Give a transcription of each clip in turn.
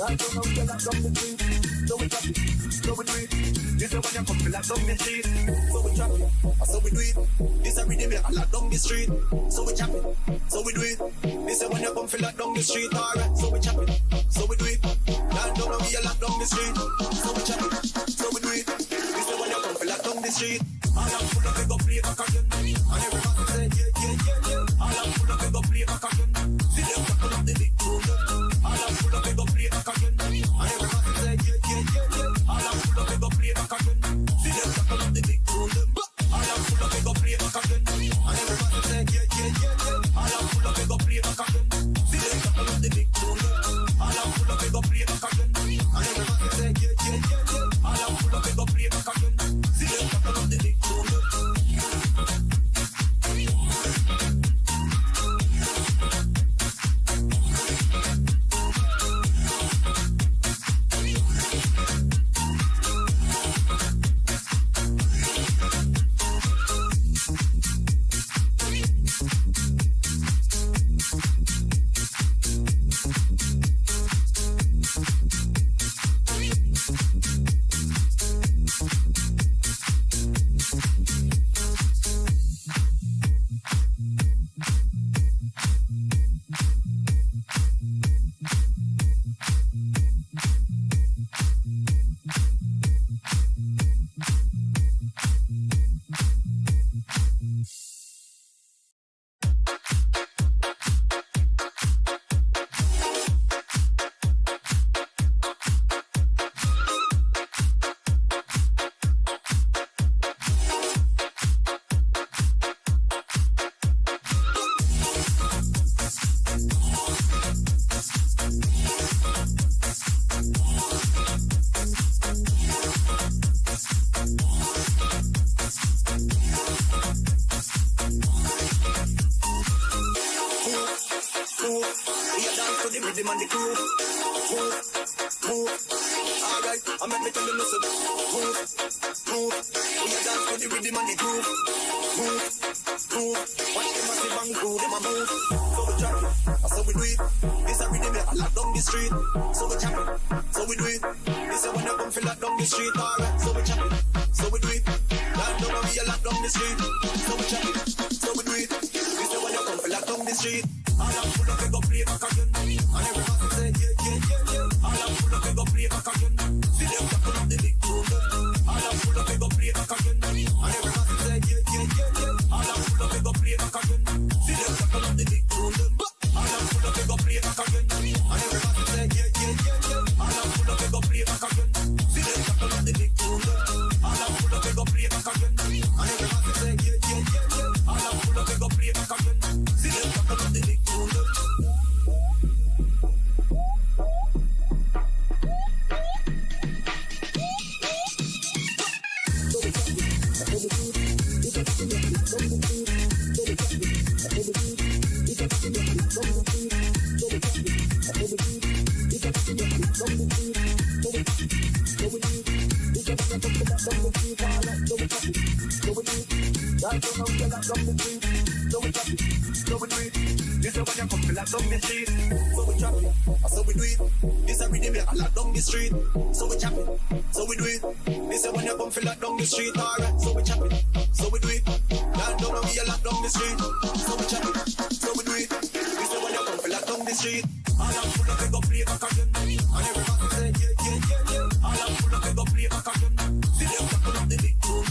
Right now we get locked up the street. So we chop it, so we do it. This is when you come to lock down the street. So we chop it, so we do it. This is rhythm I lock down the street. So we chop it, so we do it. This is when you come to lock down the street. Alright, so we chop it, so we do it. Right now we lock down the street. So we chop it, so we do it. This is when you come to lock down the street. All I'm full of go play back again. And everybody say yeah, yeah, yeah, yeah. All I'm full of go play back again. See them tackle up the big tune. All I'm full of go play back again. And everybody say yeah, yeah, yeah, yeah. All I'm full of go play back again. See them tackle up the big tune. All I'm full of go play back again. And everybody say yeah, yeah, yeah, yeah. All I'm full of go play back again. See them tackle up the big tune. All I'm full of go play back again. And everybody say yeah, yeah, yeah, yeah. All I'm full of go play back again. See them tackle up the big tune. Street, alright, so we chop it, so we do it. Down down we a lock down the street, so we chop it, so we do it. We say when you come, we lock down the street. All I'm full of go play back again, and everybody say yeah, yeah, yeah, yeah. All I'm full of go play back again. See them tackle up the big tune.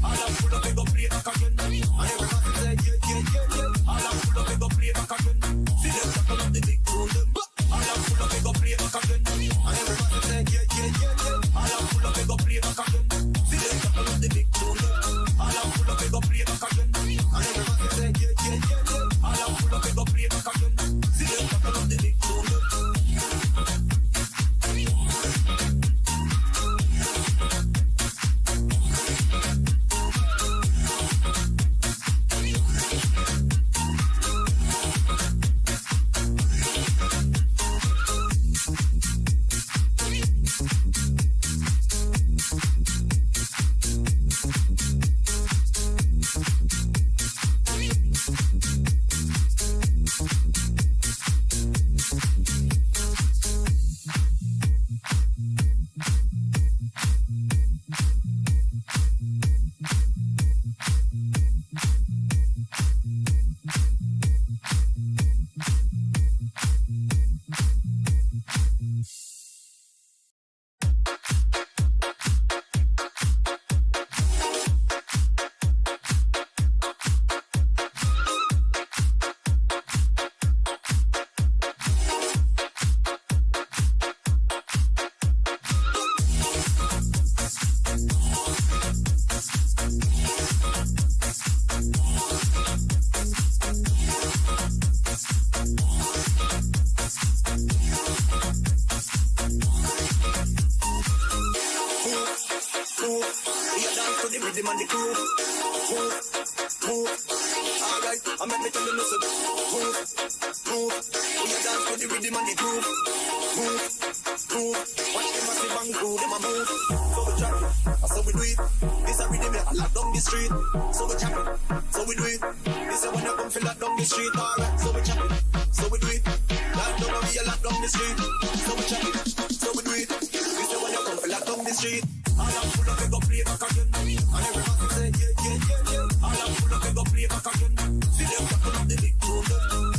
All I'm full of go play back again, and everybody say yeah, yeah, yeah, yeah. All I'm full of go play back again. See them tackle up the big tune. All I'm full of go play back again, and everybody say yeah, yeah, yeah, yeah. All I'm full of go play back again. The big tune. All I'm full of go play back again. And everybody say yeah, yeah, yeah, yeah. the rhythm and the groove. Move, move. Alright, I make me tell you listen. Move, move. We a dance to the rhythm and the groove. Move, move. Watch them massive and groove, them a move. So we chop it, so we do it. This a rhythm that lock down the street. So we chop it, so we do it. This a when you come feel lock down the street. Alright, so we chop it, so we do it. Lock down and we a lock down the street. So we chop it, so we do it. This a when you come feel lock down the street. All I'm full of it, go play back again. And everybody say, yeah, yeah, yeah, yeah. All I'm full of it, go play back again. See them talking up the big tune.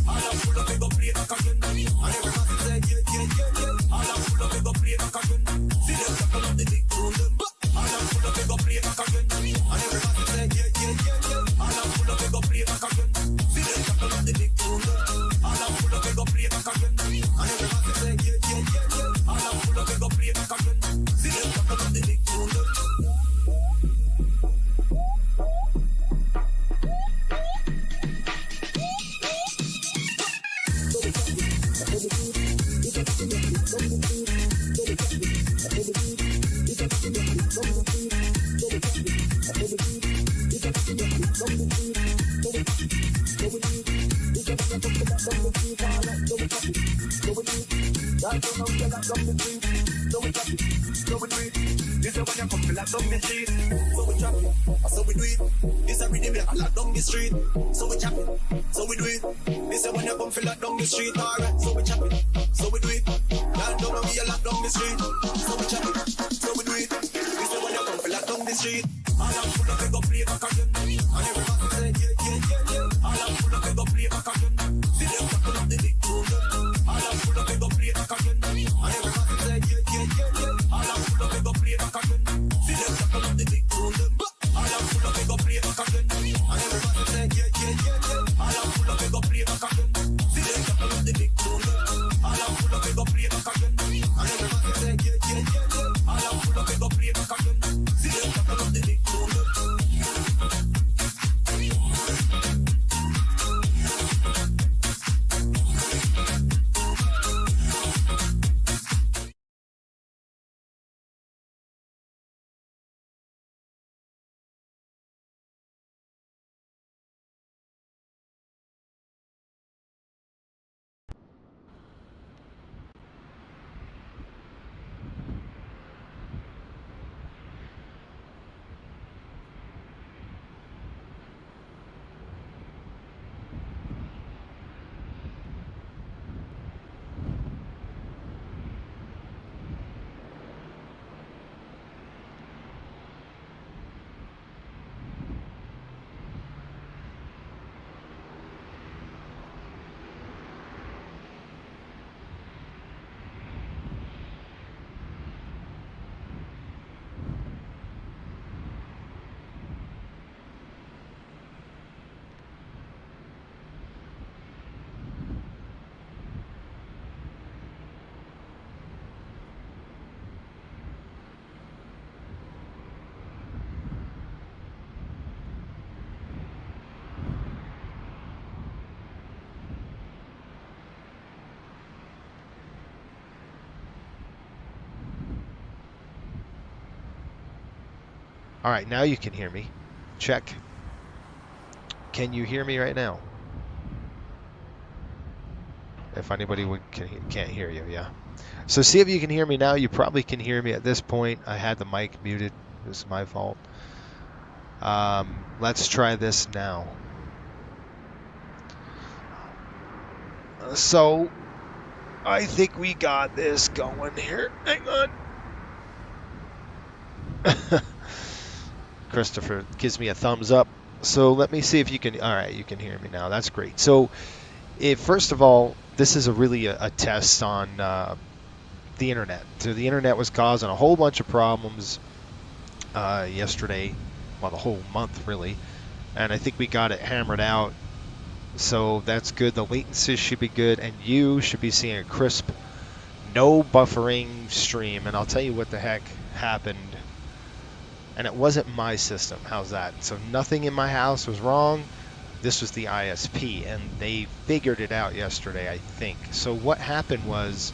All I'm full of it, go play back again. And everybody say, yeah, yeah, yeah, yeah. All I'm full of it, go play back again. See them talking up the big tune. All I'm full of it, go play back again. And everybody say, yeah, yeah, yeah, yeah. All I'm full of it, go play back again. See them talking up the big tune. All I'm full of it, go play back again. And everybody say, yeah, yeah, yeah, yeah. All I'm full of it, go play back again. See them talking up the big tune. This is when you come to lock down the street. So we chop it, so we do it. This a rhythm that lock down the street. So we chop it, so we do it. This is when you come to lock down the street. Alright, so we chop it, so we do it. Lock down and we a lock down the street. So we chop it, so we do it. This is when you come to lock down the street. All I'm full of it, go play back again. And everybody say, yeah, yeah, yeah, yeah. All I'm full of it, go play back again. See them talking up the big tune. All I'm full of it, go play back again. And everybody say, yeah, yeah, yeah, yeah. All I'm full of it, go play back again. See them talking up the big tune. All I'm full of it, go play back again. And everybody say, yeah, yeah, yeah, yeah. All I'm full of it, go play back again. See them talking up the big tune. All I'm full of it, go play back again. And everybody say, yeah, yeah, yeah, yeah. All I'm full of it, go play back again. See them talking up the big tune. All right, now you can hear me. Check. Can you hear me right now? If anybody can't hear you, yeah. So see if you can hear me now. You probably can hear me at this point. I had the mic muted. This is my fault. Let's try this now. So I think we got this going here. Hang on. Christopher gives me a thumbs up. So let me see if you can. All right, you can hear me now. That's great. So, first of all, this is really a test on the internet. So the internet was causing a whole bunch of problems yesterday, well, the whole month really, and I think we got it hammered out. So that's good. The latency should be good, and you should be seeing a crisp, no buffering stream. And I'll tell you what the heck happened. And it wasn't my system. How's that? So nothing in my house was wrong. This was the ISP, and they figured it out yesterday, I think. So what happened was,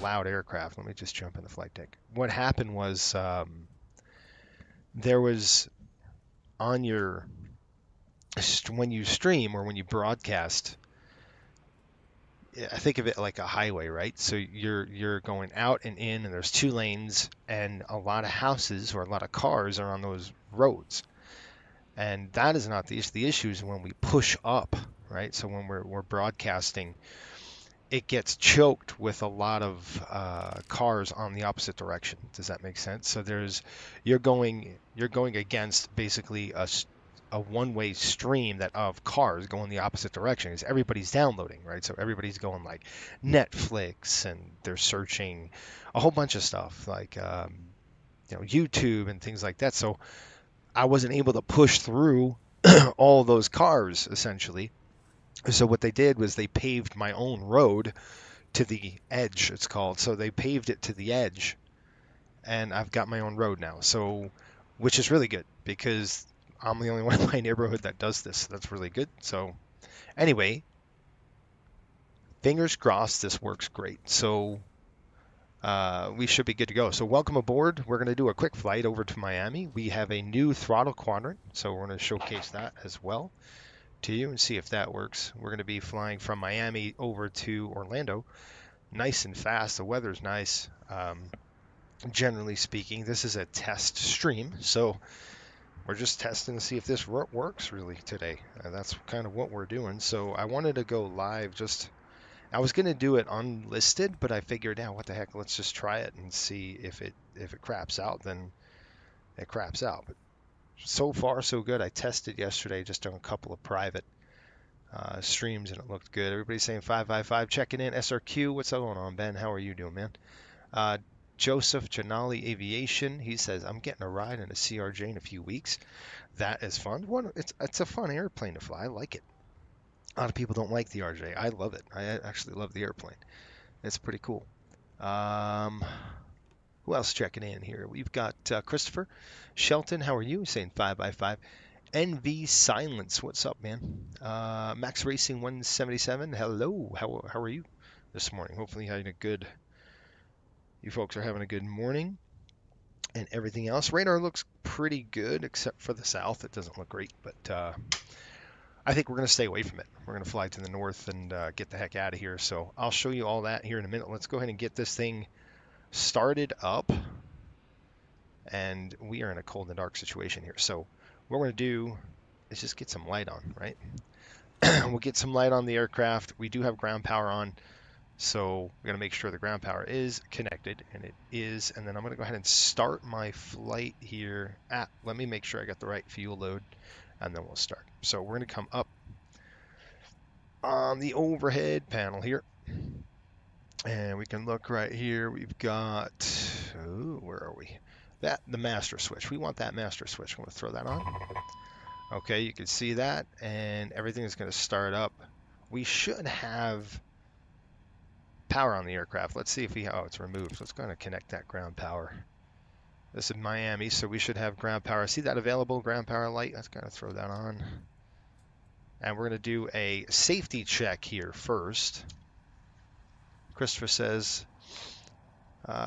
loud aircraft. Let me just jump in the flight deck. What happened was there was on your when you stream or when you broadcast, I think of it like a highway, right? So you're going out and in, and there's two lanes, and a lot of houses or a lot of cars are on those roads. And that is not the issue. The issue is when we push up, right? So when we're broadcasting, it gets choked with a lot of cars on the opposite direction. Does that make sense? So you're going against basically a one-way stream that of cars going the opposite direction because everybody's downloading, right? So everybody's going like Netflix and they're searching a whole bunch of stuff like YouTube and things like that. So I wasn't able to push through all those cars essentially. So what they did was they paved my own road to the edge, it's called. So they paved it to the edge, and I've got my own road now. So, which is really good because I'm the only one in my neighborhood that does this. That's really good. So, anyway, fingers crossed this works great. So, we should be good to go. So, welcome aboard. We're going to do a quick flight over to Miami. We have a new throttle quadrant, so we're going to showcase that as well to you and see if that works. We're going to be flying from Miami over to Orlando. Nice and fast. The weather's nice. Generally speaking, this is a test stream, so we're just testing to see if this works really today. That's kind of what we're doing. So I wanted to go live. I was going to do it unlisted, but I figured, now what the heck? Let's just try it and see if it craps out. Then it craps out. But so far, so good. I tested yesterday just on a couple of private streams, and it looked good. Everybody's saying 555 checking in. SRQ, what's going on, Ben? How are you doing, man? Joseph Janali Aviation, he says, I'm getting a ride in a CRJ in a few weeks. That is fun. It's a fun airplane to fly. I like it. A lot of people don't like the RJ. I love it. I actually love the airplane. It's pretty cool. Who else checking in here? We've got Christopher Shelton. How are you? Saying 5x5. NV Silence. What's up, man? Max Racing 177. Hello. How are you this morning? Hopefully you folks are having a good morning and everything else. Radar looks pretty good except for the south. It doesn't look great, but I think we're going to stay away from it. We're going to fly to the north and get the heck out of here. So I'll show you all that here in a minute. Let's go ahead and get this thing started up. And we are in a cold and dark situation here. So what we're going to do is just get some light on, right? We'll get some light on the aircraft. We do have ground power on. So we're going to make sure the ground power is connected, and it is. And then I'm going to go ahead and start my flight here. Let me make sure I got the right fuel load, and then we'll start. So we're going to come up on the overhead panel here, and we can look right here. We've got, where are we? The master switch. We want that master switch. I'm going to throw that on. Okay, you can see that, and everything is going to start up. We should have power on the aircraft. Let's see if it's removed. Let's go ahead and connect that ground power. This is Miami, so we should have ground power. See that available ground power light? Let's kind of throw that on. And we're going to do a safety check here first. Christopher says,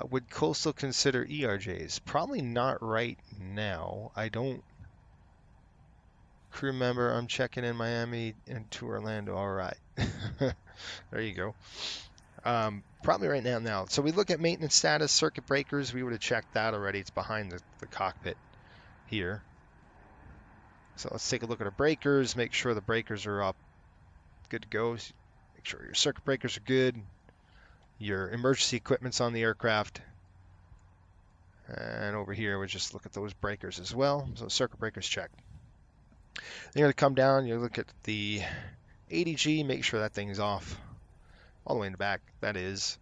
would Coastal consider ERJs? Probably not right now. I don't. Crew member, I'm checking in Miami and to Orlando. All right. There you go. Probably right now. So we look at maintenance status, circuit breakers. We would have checked that already. It's behind the cockpit here. So let's take a look at our breakers. Make sure the breakers are up. Good to go. Make sure your circuit breakers are good. Your emergency equipment's on the aircraft. And over here, we just look at those breakers as well. So circuit breakers checked. Then you're going to come down. You look at the ADG. Make sure that thing's off. All the way in the back, that is.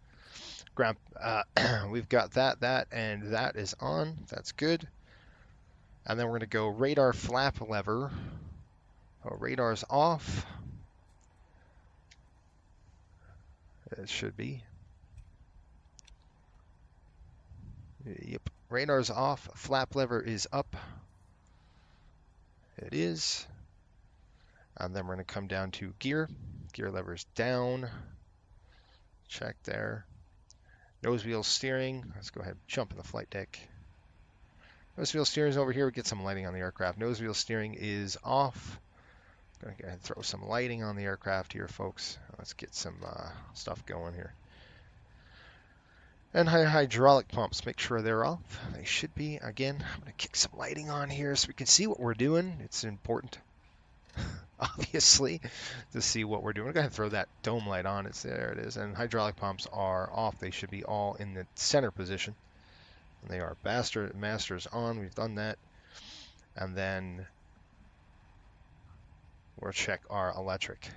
We've got that, and that is on. That's good. And then we're going to go radar flap lever. Oh, radar's off. It should be. Yep, radar's off. Flap lever is up. It is. And then we're going to come down to gear. Gear lever's down. Check there. Nose wheel steering. Let's go ahead and jump in the flight deck. Nose wheel steering is over here. We get some lighting on the aircraft. Nose wheel steering is off. Gonna go ahead and throw some lighting on the aircraft here, folks. Let's get some stuff going here. And hydraulic pumps, make sure they're off. They should be. Again, I'm gonna kick some lighting on here so we can see what we're doing. It's important, obviously, to see what we're doing. I'm gonna throw that dome light on. It's there. It is. And hydraulic pumps are off. They should be all in the center position. And they are. Masters on. We've done that. And then we'll check our electric.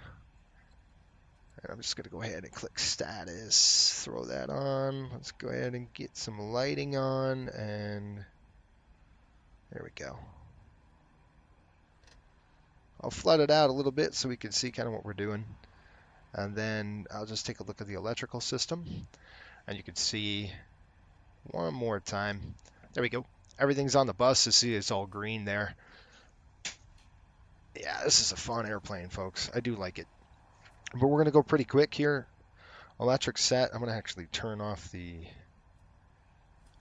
And I'm just going to go ahead and click status, throw that on. Let's go ahead and get some lighting on, and there we go. I'll flood it out a little bit so we can see kind of what we're doing. And then I'll just take a look at the electrical system, and you can see one more time. There we go. Everything's on the bus. You see it's all green there. Yeah, this is a fun airplane, folks. I do like it. But we're going to go pretty quick here. Electric set. I'm going to actually turn off the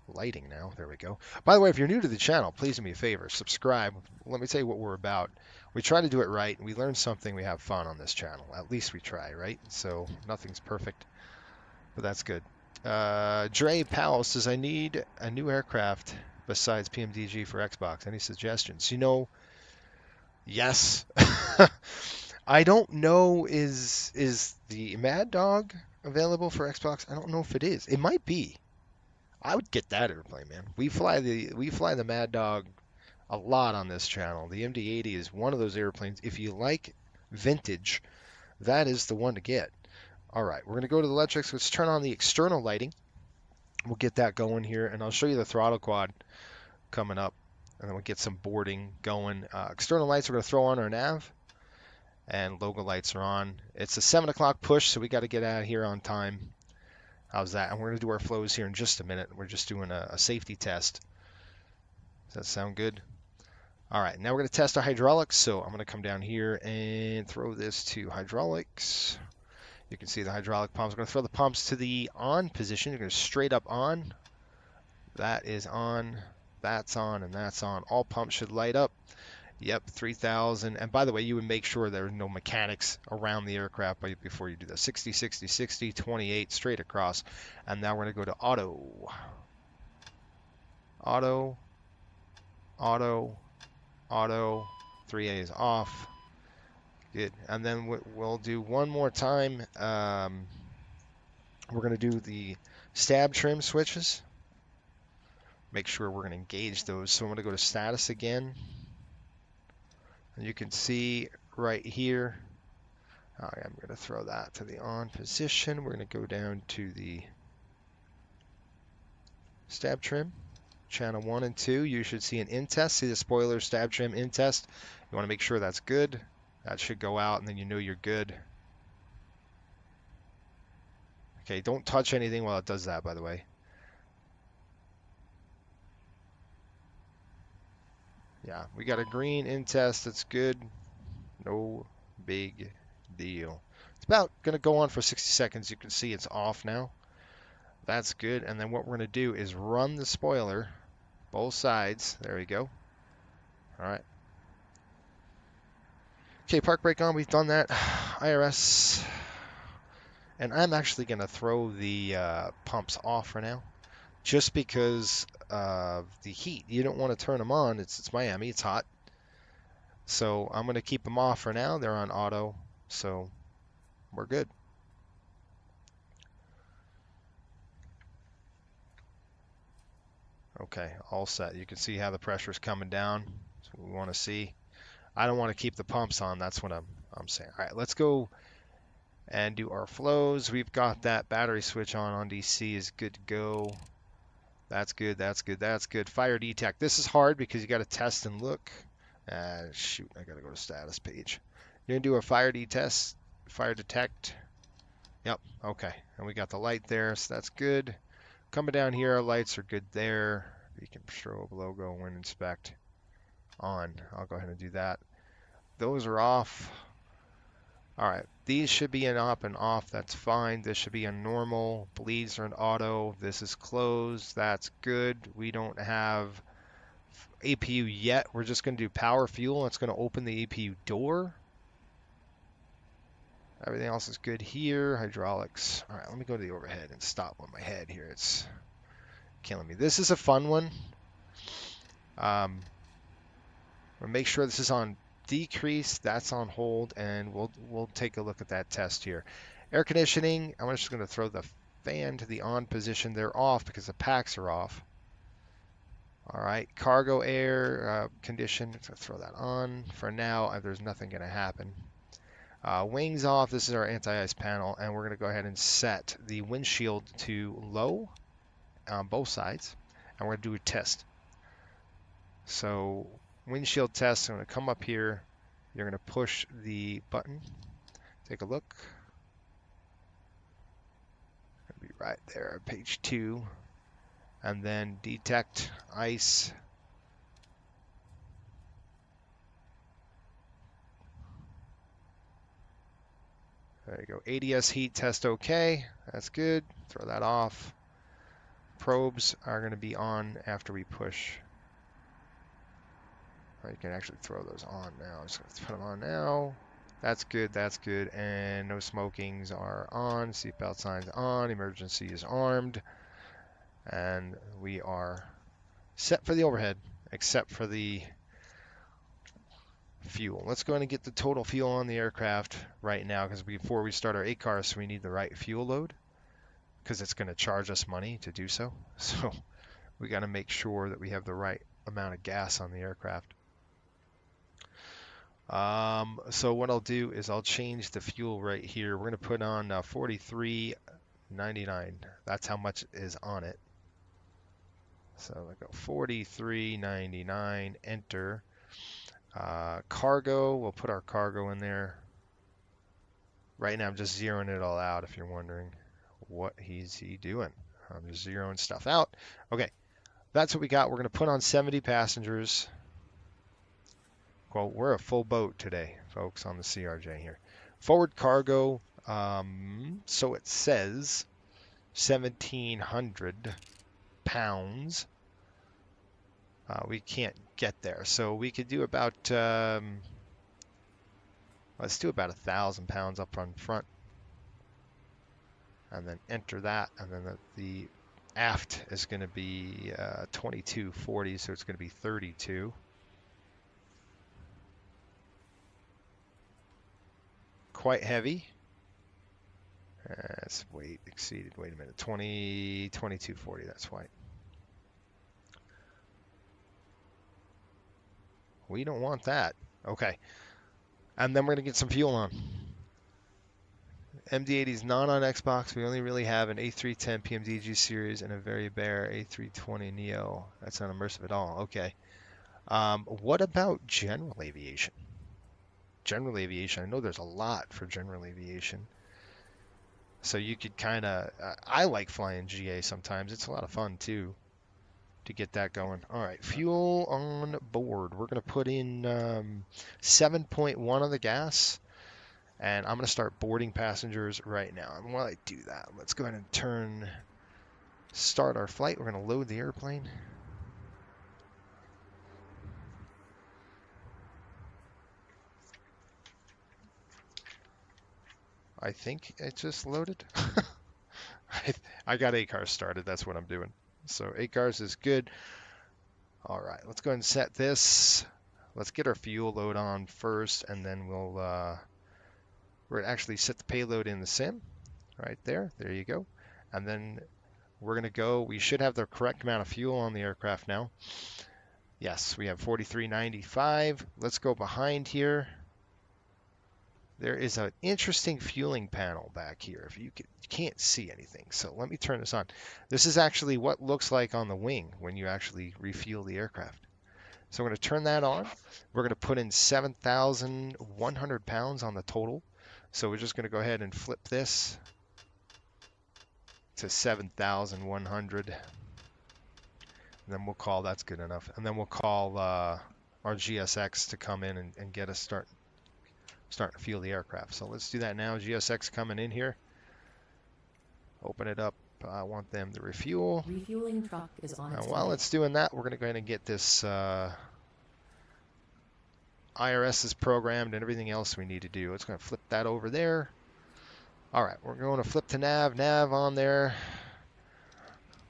lighting now. There we go. By the way, if you're new to the channel, please do me a favor. Subscribe. Let me tell you what we're about. We try to do it right. We learn something. We have fun on this channel. At least we try, right? So nothing's perfect, but that's good. Dre Powell says, I need a new aircraft besides PMDG for Xbox. Any suggestions? You know, yes. I don't know, is the Mad Dog available for Xbox? I don't know if it is. It might be. I would get that airplane, man. We fly the Mad Dog a lot on this channel. The MD-80 is one of those airplanes. If you like vintage, that is the one to get. All right, we're going to go to the electrics. Let's turn on the external lighting. We'll get that going here, and I'll show you the throttle quad coming up, and then we'll get some boarding going. External lights, we're going to throw on our nav. And logo lights are on. It's a 7 o'clock push, so we got to get out of here on time. How's that? And we're going to do our flows here in just a minute. We're just doing a safety test. Does that sound good? All right, now we're going to test our hydraulics. So I'm going to come down here and throw this to hydraulics. You can see the hydraulic pumps. We're going to throw the pumps to the on position. You're going to straight up on. That is on. That's on, and that's on. All pumps should light up. Yep, 3,000. And by the way, you would make sure there are no mechanics around the aircraft before you do that. 60, 60, 60, 28, straight across. And now we're going to go to auto. Auto. Auto. Auto. 3A is off. Good. And then we'll do one more time. We're going to do the stab trim switches. Make sure we're going to engage those. So I'm going to go to status again. And you can see right here, I'm going to throw that to the on position. We're going to go down to the stab trim, channel 1 and 2. You should see an in test. See the spoiler stab trim in test. You want to make sure that's good. That should go out, and then you know you're good. Okay, don't touch anything while it does that, by the way. Yeah, we got a green in test. That's good. No big deal. It's about going to go on for 60 seconds. You can see it's off now. That's good. And then what we're going to do is run the spoiler, both sides. There we go. All right. Okay, park brake on. We've done that. IRS. And I'm actually going to throw the pumps off for now, just because of the heat. You don't want to turn them on. It's Miami. It's hot. So I'm going to keep them off for now. They're on auto, so we're good. Okay, all set. You can see how the pressure's coming down. That's what we want to see. I don't want to keep the pumps on. That's what I'm saying. All right, let's go and do our flows. We've got that battery switch on DC is good to go. That's good, that's good, that's good. Fire detect. This is hard because you got to test and look. Shoot, I got to go to status page. You're going to do a fire detect. Fire detect. Yep, okay. And we got the light there, so that's good. Coming down here, our lights are good there. Beacon strobe logo when inspect on. I'll go ahead and do that. Those are off. All right, these should be in up and off. That's fine. This should be a normal. Bleeds are in auto. This is closed. That's good. We don't have APU yet. We're just going to do power fuel. It's going to open the APU door. Everything else is good here. Hydraulics. All right, let me go to the overhead and stop on my head here. It's killing me. This is a fun one. We'll make sure this is on decrease. That's on hold, and we'll take a look at that test here. Air conditioning. I'm just going to throw the fan to the on position. They're off because the packs are off. All right, cargo air condition. So throw that on for now. There's nothing going to happen. Wings off. This is our anti-ice panel, and we're going to go ahead and set the windshield to low on both sides, and we're going to do a test. So windshield test. I'm going to come up here. You're going to push the button. Take a look. It's going to be right there, page 2, and then detect ice. There you go. ADS heat test okay. That's good. Throw that off. Probes are going to be on after we push. Or you can actually throw those on now. I'm just going to put them on now. That's good. That's good. And no smokings are on. Seatbelt signs on. Emergency is armed. And we are set for the overhead, except for the fuel. Let's go ahead and get the total fuel on the aircraft right now, because before we start our ACARS, we need the right fuel load, because it's going to charge us money to do so. So we got to make sure that we have the right amount of gas on the aircraft. So what I'll do is I'll change the fuel right here. We're going to put on $43.99. That's how much is on it. So I go $43.99, enter. Cargo, we'll put our cargo in there. Right now I'm just zeroing it all out if you're wondering what is he doing. I'm just zeroing stuff out. Okay, that's what we got. We're going to put on 70 passengers. Well, we're a full boat today, folks, on the CRJ here. Forward cargo, so it says 1,700 pounds. We can't get there, so we could do about let's do about 1,000 pounds up on front, and then enter that, and then the aft is going to be 2240, so it's going to be 32. Quite heavy. That's weight exceeded. Wait a minute, 2240. That's why. We don't want that. Okay. And then we're going to get some fuel on. MD-80 is not on Xbox. We only really have an A310 PMDG series and a very bare A320 Neo. That's not immersive at all. Okay. What about general aviation? General aviation. I know there's a lot for general aviation. So you could kind of... I like flying GA sometimes. It's a lot of fun too, to get that going. All right, fuel on board. We're going to put in 7.1 on the gas, and I'm going to start boarding passengers right now. And while I do that, let's go ahead and start our flight. We're going to load the airplane. I think it just loaded. I got ACARS started. That's what I'm doing. So ACARS is good. All right, let's go ahead and set this. Let's get our fuel load on first, and then we're going to actually set the payload in the sim right there. There you go. And then we're going to go. We should have the correct amount of fuel on the aircraft now. Yes, we have 43.95. Let's go behind here. There is an interesting fueling panel back here. If you can't see anything, so let me turn this on. This is actually what looks like on the wing when you actually refuel the aircraft. So we're going to turn that on. We're going to put in 7,100 pounds on the total. So we're just going to go ahead and flip this to 7,100. And then we'll call, that's good enough. And then we'll call our GSX to come in and get us starting to fuel the aircraft. So let's do that now. GSX coming in here. Open it up. I want them to refuel. Refueling truck is on its And way. while it's doing that, we're going to go ahead and get this IRS is programmed and everything else we need to do. It's going to flip that over there. All right, we're going to flip to nav. Nav on there.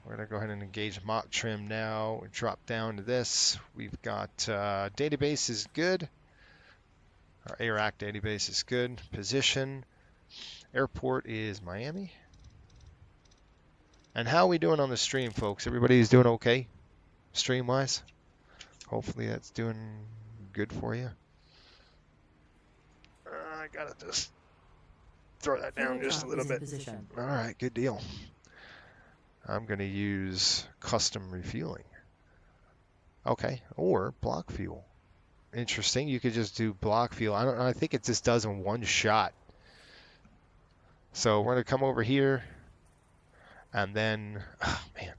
We're going to go ahead and engage mock trim now. We drop down to this. We've got database is good. Our AirAC database is good. Position. Airport is Miami. And how are we doing on the stream, folks? Everybody's doing okay, stream-wise? Hopefully that's doing good for you. I gotta just throw that down just a little bit. All right, good deal. I'm going to use custom refueling. Okay, or block fuel. Interesting. You could just do block fuel. I think it just does in one shot. So we're going to come over here, and then, oh man.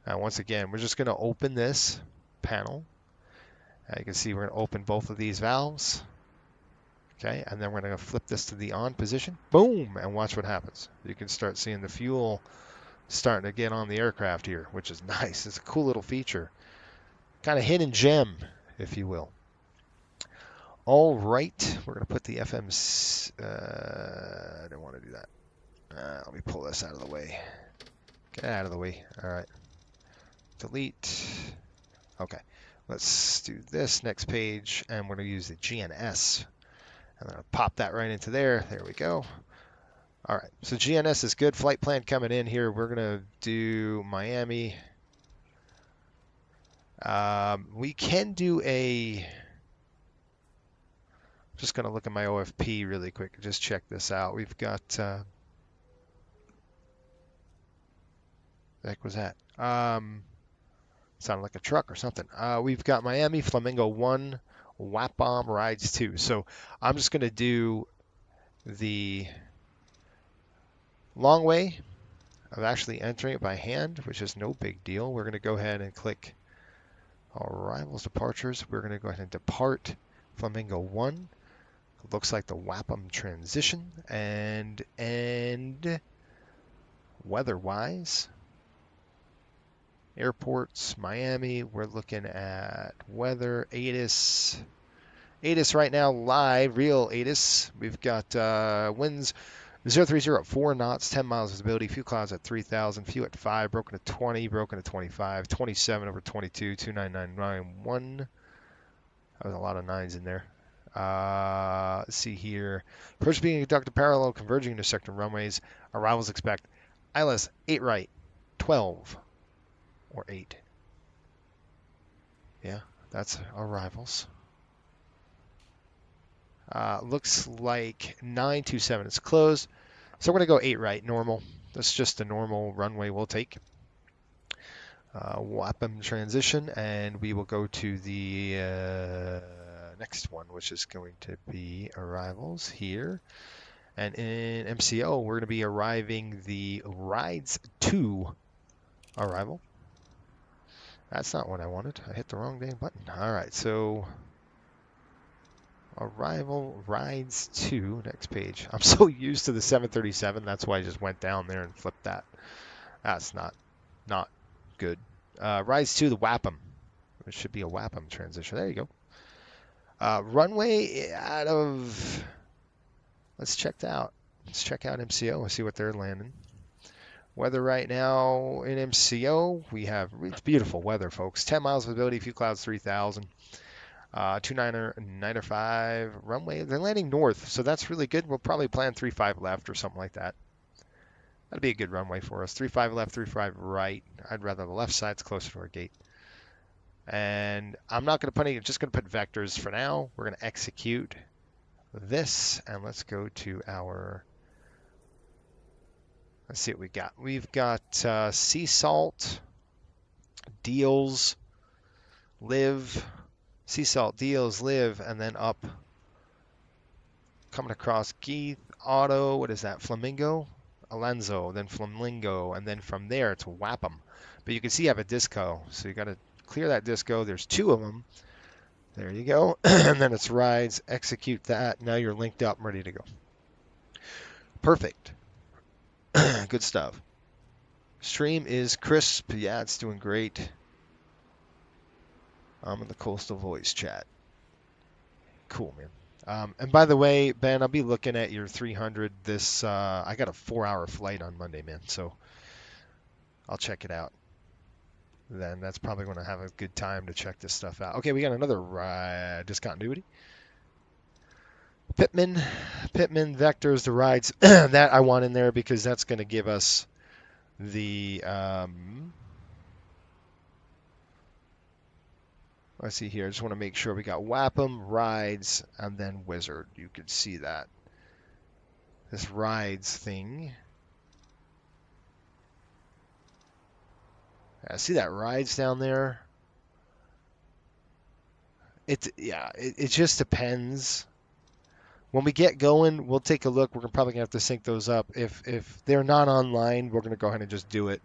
Now once again, we're just going to open this panel. You can see we're going to open both of these valves. Okay, and then we're going to flip this to the on position. Boom, and watch what happens. You can start seeing the fuel starting to get on the aircraft here, which is nice. It's a cool little feature. Kind of hidden gem, if you will. All right, we're going to put the FM... I don't want to do that. Let me pull this out of the way. Get out of the way. All right. Delete. Okay, let's do this next page, and we're going to use the GNS. I'm going to pop that right into there. There we go. All right, so GNS is good. Flight plan coming in here. We're going to do Miami. We can do a... Just going to look at my OFP really quick. Just check this out. We've got... the heck was that? Sounded like a truck or something. We've got Miami, Flamingo 1, WAP bomb, rides 2. So I'm just going to do the long way of actually entering it by hand, which is no big deal. We're going to go ahead and click arrivals, departures. We're going to go ahead and depart Flamingo 1. It looks like the WAPM transition. And weather-wise, airports, Miami, we're looking at weather, ATIS. ATIS right now live, real ATIS. We've got winds 030 at 4 knots, 10 miles visibility, fuel clouds at 3,000, fuel at 5, broken to 20, broken to 25, 27 over 22, 29991. That was a lot of nines in there. Let's see here. Approach being conducted parallel, converging intersecting runways. Arrivals expect ILS 8 right, 12 or 8. Yeah, that's arrivals. Looks like 927 is closed. So we're going to go 8 right, normal. That's just the normal runway we'll take. WAPM transition, and we will go to the next one, which is going to be arrivals here. And in MCO, we're going to be arriving the rides 2 arrival. That's not what I wanted. I hit the wrong dang button. All right, so... Arrival rides 2, next page. I'm so used to the 737, that's why I just went down there and flipped that. That's not good. Rides 2, the WAPM. It should be a WAPM transition. There you go. Runway out of... Let's check that out. Let's check out MCO and see what they're landing. Weather right now in MCO, we have... It's beautiful weather, folks. 10 miles visibility, few clouds, 3,000. 2995 runway. They're landing north, so that's really good. We'll probably plan 35 left or something like that. That'd be a good runway for us. 35 left, 35 right. I'd rather the left side. It's closer to our gate. And I'm not going to put any, just going to put vectors for now. We're going to execute this, and let's go to our, let's see what we got. We've got sea salt, deals, live, sea salt, deals, live, and then up, coming across Keith, Auto, what is that, Flamingo, Alonzo, then Flamingo, and then from there it's WAPM. But you can see I have a disco, so you got to clear that disco. There's 2 of them. There you go. And then it's rides, execute that. Now you're linked up and ready to go. Perfect. Good stuff. Stream is crisp. Yeah, it's doing great. I'm in the Coastal voice chat. Cool, man. And by the way, Ben, I'll be looking at your 300 this, I got a 4-hour flight on Monday, man, so I'll check it out. Then that's probably going to have a good time to check this stuff out. Okay, we got another discontinuity. Pittman vectors the rides that I want in there because that's going to give us the let's see here. I just want to make sure we got Wapham, rides, and then Wizard. You could see that this rides thing. See that rides down there? It just depends. When we get going, we'll take a look. We're probably gonna have to sync those up. If they're not online, we're gonna go ahead and just do it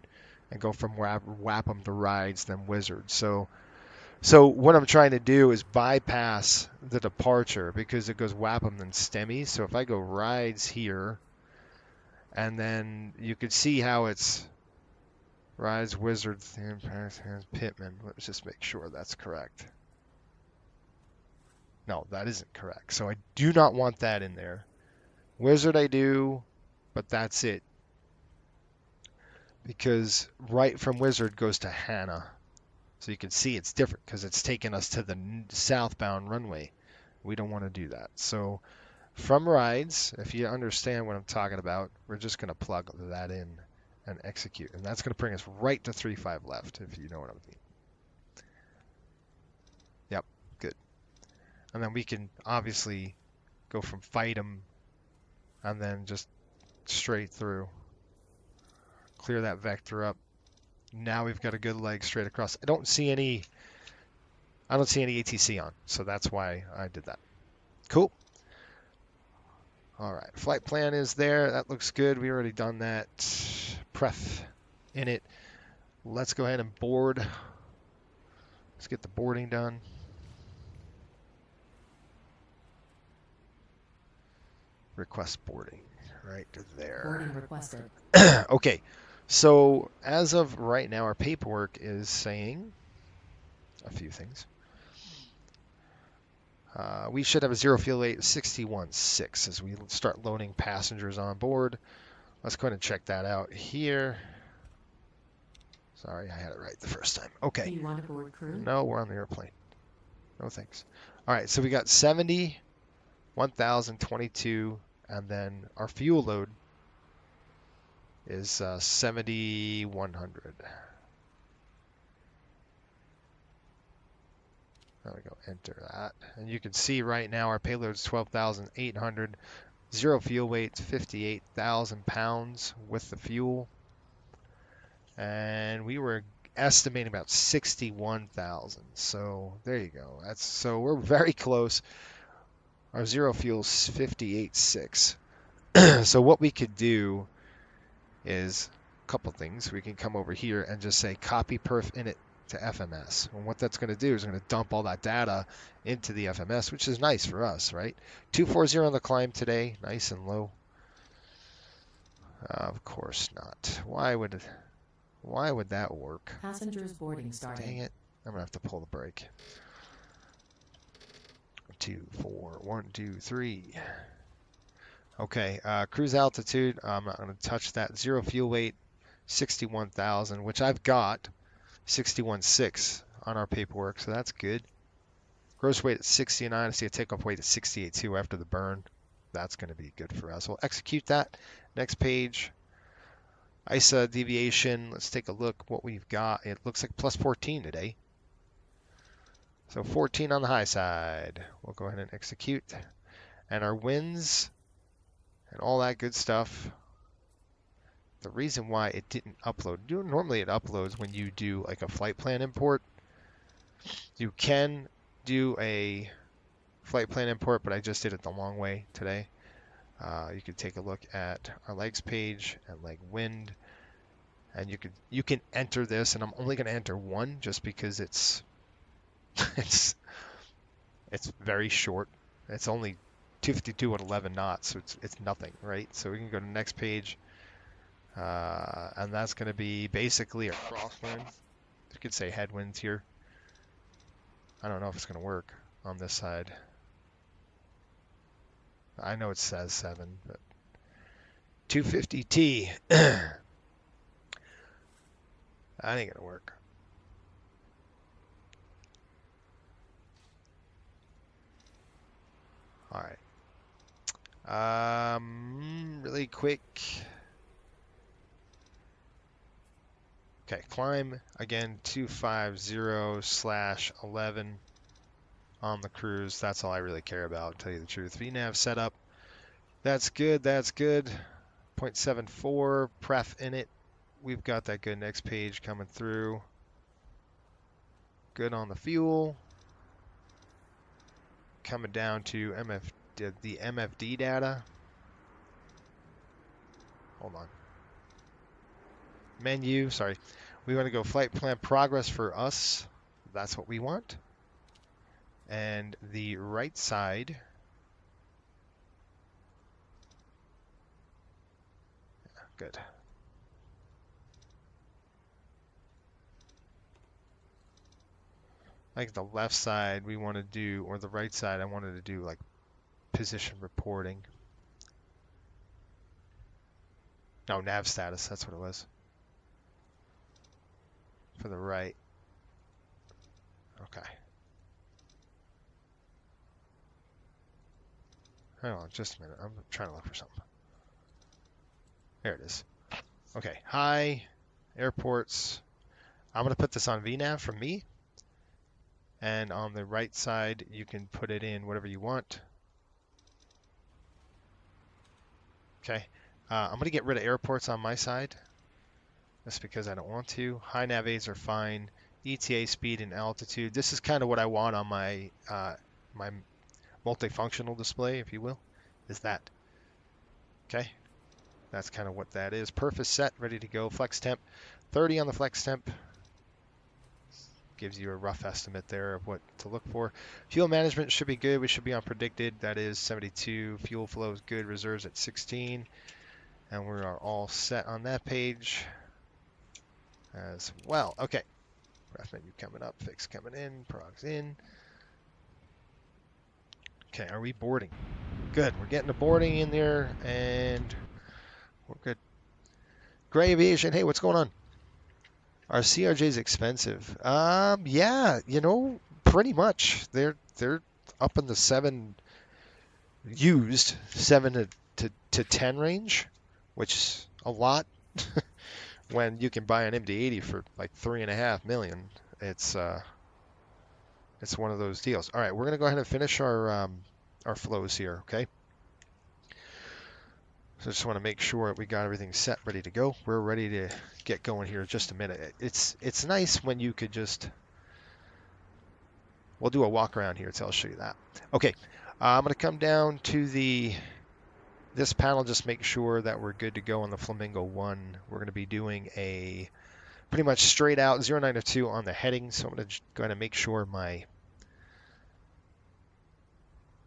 and go from Wapham to rides, then Wizard. So what I'm trying to do is bypass the departure because it goes Wapham then Stemmy. So if I go rides here, and then you could see how it's rides, Wizard, Pittman. Let's just make sure that's correct. No, that isn't correct. So I do not want that in there. Wizard I do, but that's it. Because right from Wizard goes to Hannah. So you can see it's different because it's taking us to the southbound runway. We don't want to do that. So from rides, if you understand what I'm talking about, we're just going to plug that in and execute. And that's going to bring us right to 35 left, if you know what I mean. Yep, good. And then we can obviously go from fight 'em and then just straight through. Clear that vector up. Now we've got a good leg straight across. I don't see any ATC on, so that's why I did that. Cool. All right, flight plan is there. That looks good. We already done that. Pref in it. Let's go ahead and board. Let's get the boarding done. Request boarding right there. Boarding requested. Okay, so as of right now, our paperwork is saying a few things. We should have a zero fuel rate of 61.6 as we start loading passengers on board. Let's go ahead and check that out here. Sorry, I had it right the first time. Okay. Do you want to board crew? No, we're on the airplane. No thanks. All right, so we got 70, 1,022, and then our fuel load is 7,100. There we go, enter that. And you can see right now our payload is 12,800. Zero fuel weight, 58,000 pounds with the fuel. And we were estimating about 61,000. So there you go. So we're very close. Our zero fuel is 58.6. So what we could do is a couple things. We can come over here and just say copy perf init to FMS. And what that's going to do is going to dump all that data into the FMS, which is nice for us, right? 240 on the climb today, nice and low. Of course not. Why would that work? Passengers boarding starting. Dang it. I'm going to have to pull the brake. 2, 4, 1, 2, 3. Okay, cruise altitude. I'm not going to touch that. Zero fuel weight, 61,000, which I've got 61.6 on our paperwork, so that's good. Gross weight at 69. I see a takeoff weight at 68.2 after the burn. That's going to be good for us. We'll execute that. Next page. ISA deviation. Let's take a look what we've got. It looks like plus 14 today. So 14 on the high side. We'll go ahead and execute. And our winds and all that good stuff. The reason why it didn't upload, normally it uploads when you do like a flight plan import. You can do a flight plan import, but I just did it the long way today. You can take a look at our legs page and leg wind, and you can enter this, and I'm only going to enter one just because it's very short. It's only 252 at 11 knots, so it's nothing, right? So we can go to the next page. And that's going to be basically a crosswind. You could say headwinds here. I don't know if it's going to work on this side. I know it says 7, but 250T. That ain't gonna work. All right. Really quick. Okay, climb again 250/11 on the cruise. That's all I really care about, to tell you the truth. VNAV setup. That's good. That's good. 0.74 pref in it. We've got that good. Next page coming through. Good on the fuel. Coming down to the MFD data. Hold on. Menu, sorry. We want to go flight plan progress for us. That's what we want. And the right side. Yeah, good. Like the left side we want to do, or the right side I wanted to do like position reporting. No, nav status, that's what it was. For the right. Okay. Hang on just a minute. I'm trying to look for something. There it is. Okay. Hi. Airports. I'm going to put this on VNAV for me. And on the right side, you can put it in whatever you want. Okay. I'm going to get rid of airports on my side. That's because I don't want to. High nav aids are fine. ETA speed and altitude. This is kind of what I want on my my multifunctional display, if you will. Is that. Okay. That's kind of what that is. Perf is set, ready to go. Flex temp. 30 on the flex temp. Gives you a rough estimate there of what to look for. Fuel management should be good. We should be on predicted. That is 72. Fuel flow is good. Reserves at 16. And we are all set on that page as well. Okay. Ref menu coming up. Fix coming in. Progs in. Okay. Are we boarding? Good. We're getting the boarding in there and we're good. Gray Aviation. Hey, what's going on? Are CRJs expensive? Yeah, you know, pretty much. They're up in the 7 to 10 range, which is a lot when you can buy an MD-80 for like $3.5 million. It's one of those deals. All right, we're gonna go ahead and finish our flows here, okay? So I just want to make sure we got everything set, ready to go. We're ready to get going here in just a minute. It's nice when you could just... We'll do a walk around here, so I'll show you that. Okay, I'm going to come down to this panel, just make sure that we're good to go on the Flamingo 1. We're going to be doing a pretty much straight out 0902 on the heading, so I'm going to go ahead and make sure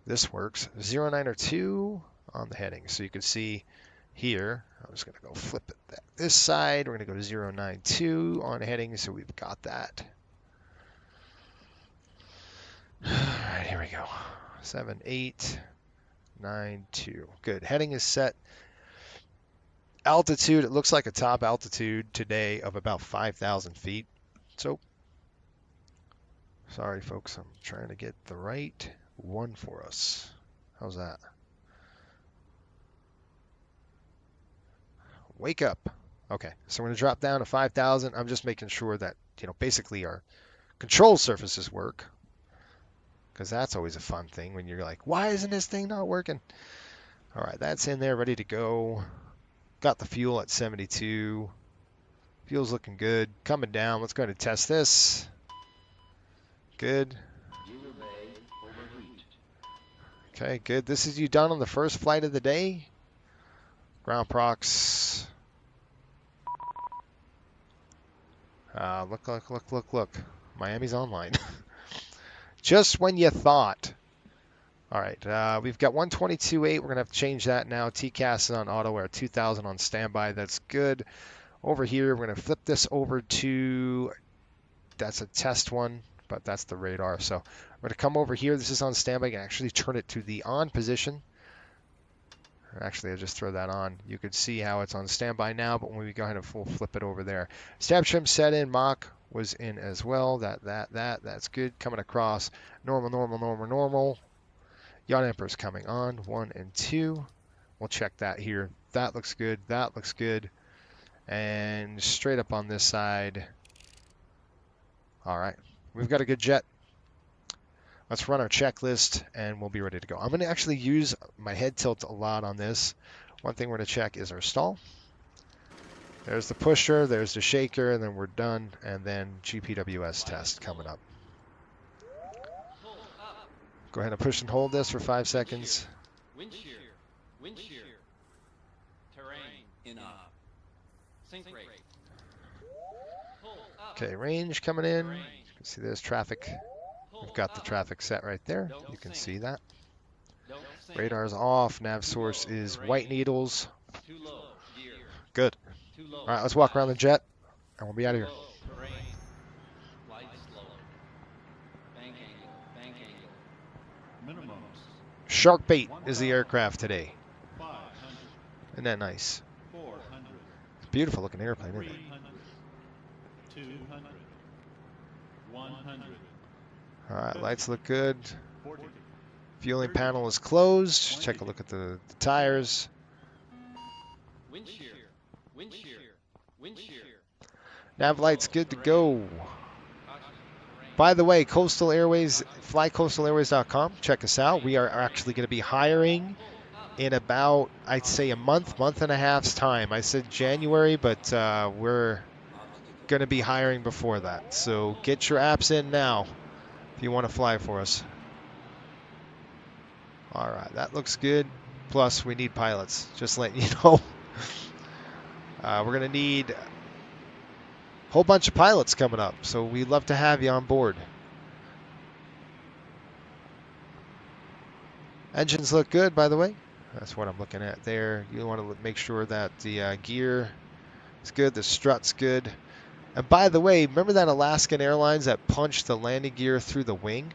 this works. 0902 on the heading. So you can see here, I'm just going to go flip it this side. We're going to go to 092 on heading, so we've got that. All right, here we go. 7892. Good. Heading is set. Altitude, it looks like a top altitude today of about 5,000 feet. So, sorry folks, I'm trying to get the right one for us. How's that? Wake up. Okay, so we're going to drop down to 5,000. I'm just making sure that, you know, basically our control surfaces work. Because that's always a fun thing when you're like, why isn't this thing not working? All right, that's in there, ready to go. Got the fuel at 72. Fuel's looking good. Coming down. Let's go ahead and test this. Good. Okay, good. This is you done on the first flight of the day. Ground prox. Look. Miami's online. Just when you thought. All right, we've got 122.8. We're going to have to change that now. TCAS is on auto. We're at 2,000 on standby. That's good. Over here, we're going to flip this over to, that's a test one, but that's the radar. So we're going to come over here. This is on standby. I can actually turn it to the on position. Actually, I'll just throw that on. You can see how it's on standby now, but when we go ahead and we'll flip it over there. Stab trim set in. Mach was in as well. That's good. Coming across. Normal, normal, normal, normal. Yaw Emperor's coming on. 1 and 2. We'll check that here. That looks good. That looks good. And straight up on this side. All right. We've got a good jet. Let's run our checklist and we'll be ready to go. I'm going to actually use my head tilt a lot on this. One thing we're going to check is our stall. There's the pusher, there's the shaker, and then we're done. And then GPWS test coming up. Go ahead and push and hold this for 5 seconds. Wind shear. Wind shear. Terrain. In up. Sync rate. Okay, range coming in. You can see there's traffic. We've got the traffic set right there. You can see that. Radar's off. Nav source is white needles. Good. All right, let's walk around the jet, and we'll be out of here. Shark bait is the aircraft today. Isn't that nice? It's a beautiful looking airplane, isn't it? 200, 100. All right, lights look good. Fueling panel is closed. Check a look at the tires. Wind shear. Wind shear. Wind shear. Nav lights good to go. By the way, Coastal Airways, flycoastalairways.com. Check us out. We are actually going to be hiring in about, I'd say, a month and a half's time. I said January, but we're going to be hiring before that. So get your apps in now if you want to fly for us. All right, that looks good. Plus, we need pilots. Just letting you know. We're going to need a whole bunch of pilots coming up, so we'd love to have you on board. Engines look good, by the way. That's what I'm looking at there. You want to make sure that the gear is good, the strut's good. And by the way, remember that Alaskan Airlines that punched the landing gear through the wing?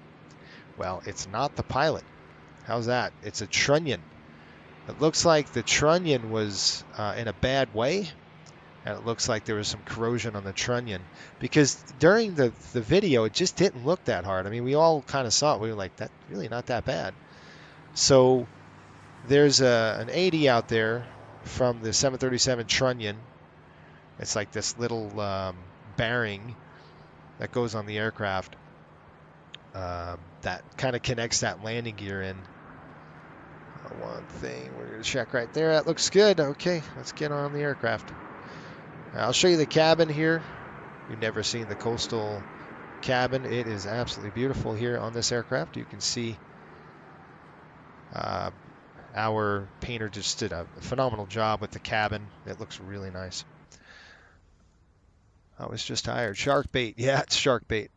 Well, it's not the pilot. How's that? It's a trunnion. It looks like the trunnion was in a bad way, and it looks like there was some corrosion on the trunnion. Because during the video, it just didn't look that hard. I mean, we all kind of saw it. We were like, that's really not that bad. So there's an 80 out there from the 737 trunnion. It's like this little bearing that goes on the aircraft that kind of connects that landing gear in. One thing we're going to check right there. That looks good. Okay, let's get on the aircraft. I'll show you the cabin here. You've never seen the Coastal cabin. It is absolutely beautiful here on this aircraft. You can see our painter just did a phenomenal job with the cabin. It looks really nice. I was just hired. Shark bait. Yeah, it's shark bait.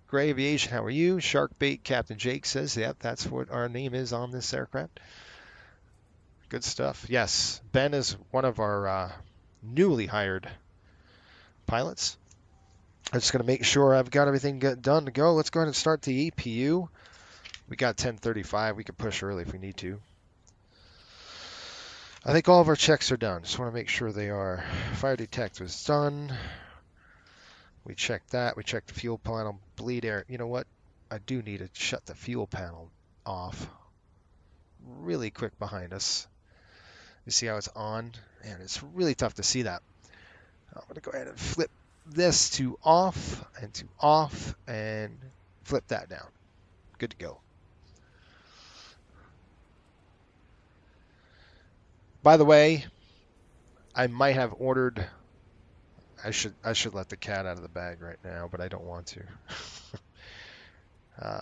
Gray Aviation, how are you? Shark bait, Captain Jake says. Yep, that's what our name is on this aircraft. Good stuff. Yes, Ben is one of our newly hired pilots. I'm just going to make sure I've got everything done to go. Let's go ahead and start the EPU. We got 10:35. We can push early if we need to. I think all of our checks are done. Just want to make sure they are. Fire detect was done. We checked that. We checked the fuel panel. Bleed air. You know what? I do need to shut the fuel panel off really quick behind us. You see how it's on? And it's really tough to see that. I'm going to go ahead and flip this to off and flip that down. Good to go. By the way, I might have ordered, I should let the cat out of the bag right now, but I don't want to.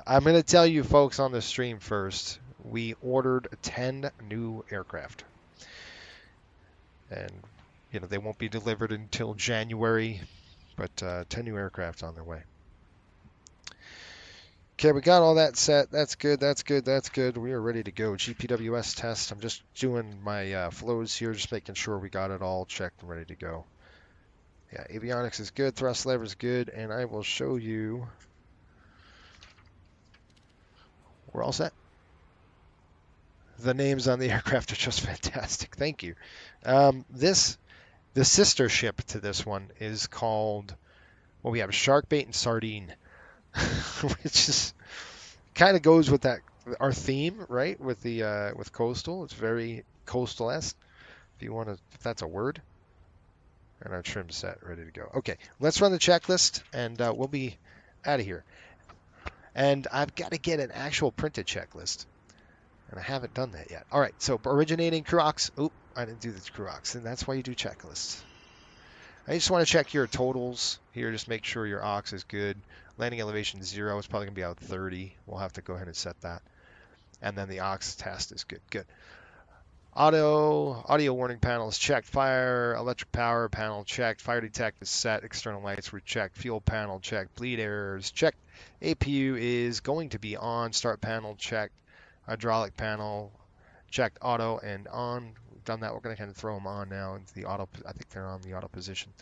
I'm going to tell you folks on the stream first, we ordered 10 new aircraft. And, you know, they won't be delivered until January, but 10 new aircraft on their way. Okay, we got all that set. That's good. That's good. That's good. We are ready to go. GPWS test. I'm just doing my flows here, just making sure we got it all checked and ready to go. Yeah, avionics is good. Thrust lever is good, and I will show you. We're all set. The names on the aircraft are just fantastic. Thank you. The sister ship to this one is called, well, we have Shark Bait and Sardine, which is kind of goes with that our theme, right? With Coastal, it's very coastal-esque. If that's a word. And our trim set ready to go. Okay, let's run the checklist, and we'll be out of here. And I've got to get an actual printed checklist, and I haven't done that yet. All right, so originating crew ox. Oop, I didn't do the crew ox, and that's why you do checklists. I just want to check your totals here, just make sure your ox is good. Landing elevation 0 is probably going to be out 30. We'll have to go ahead and set that. And then the ox test is good. Good. Audio warning panel is checked. Fire, electric power panel checked. Fire detect is set. External lights were checked. Fuel panel checked. Bleed errors checked. APU is going to be on. Start panel checked. Hydraulic panel checked. Auto and on. We've done that. We're going to kind of throw them on now into the auto. I think they're on the auto position.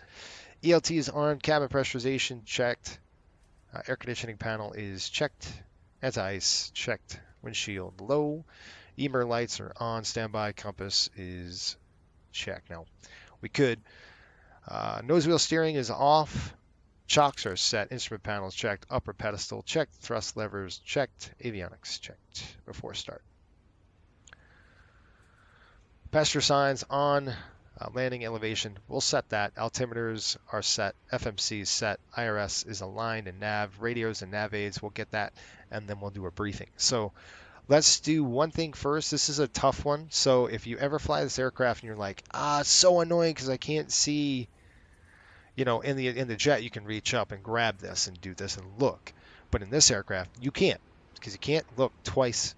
ELT is on. Cabin pressurization checked. Air conditioning panel is checked. Anti-ice checked. Windshield low. Emer lights are on. Standby compass is checked. Now, we could. Nose wheel steering is off. Chocks are set. Instrument panels checked. Upper pedestal checked. Thrust levers checked. Avionics checked before start. Passenger signs on. Landing elevation, we'll set that. Altimeters are set. FMC is set. IRS is aligned, and nav, radios and nav aids, we'll get that, and then we'll do a briefing. So let's do one thing first. This is a tough one. So if you ever fly this aircraft and you're like, it's so annoying because I can't see, in the jet you can reach up and grab this and do this and look. But in this aircraft, you can't because you can't look twice.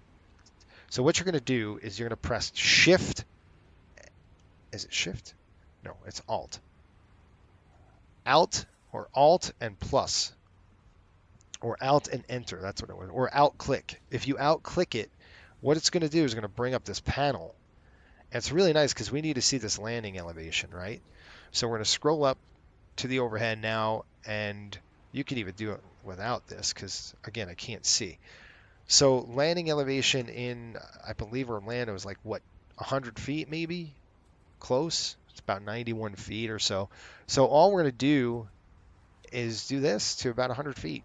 So what you're going to do is you're going to press Shift. Is it Shift? No, it's Alt. Alt or Alt and plus. Or Alt and Enter. That's what it was. Or Alt click. If you Alt click it, what it's going to do is going to bring up this panel. And it's really nice because we need to see this landing elevation, right? So we're going to scroll up to the overhead now, and you can even do it without this because, again, I can't see. So landing elevation in, I believe Orlando is like, 100 feet maybe? Close. It's about 91 feet or so. So all we're going to do is do this to about 100 feet.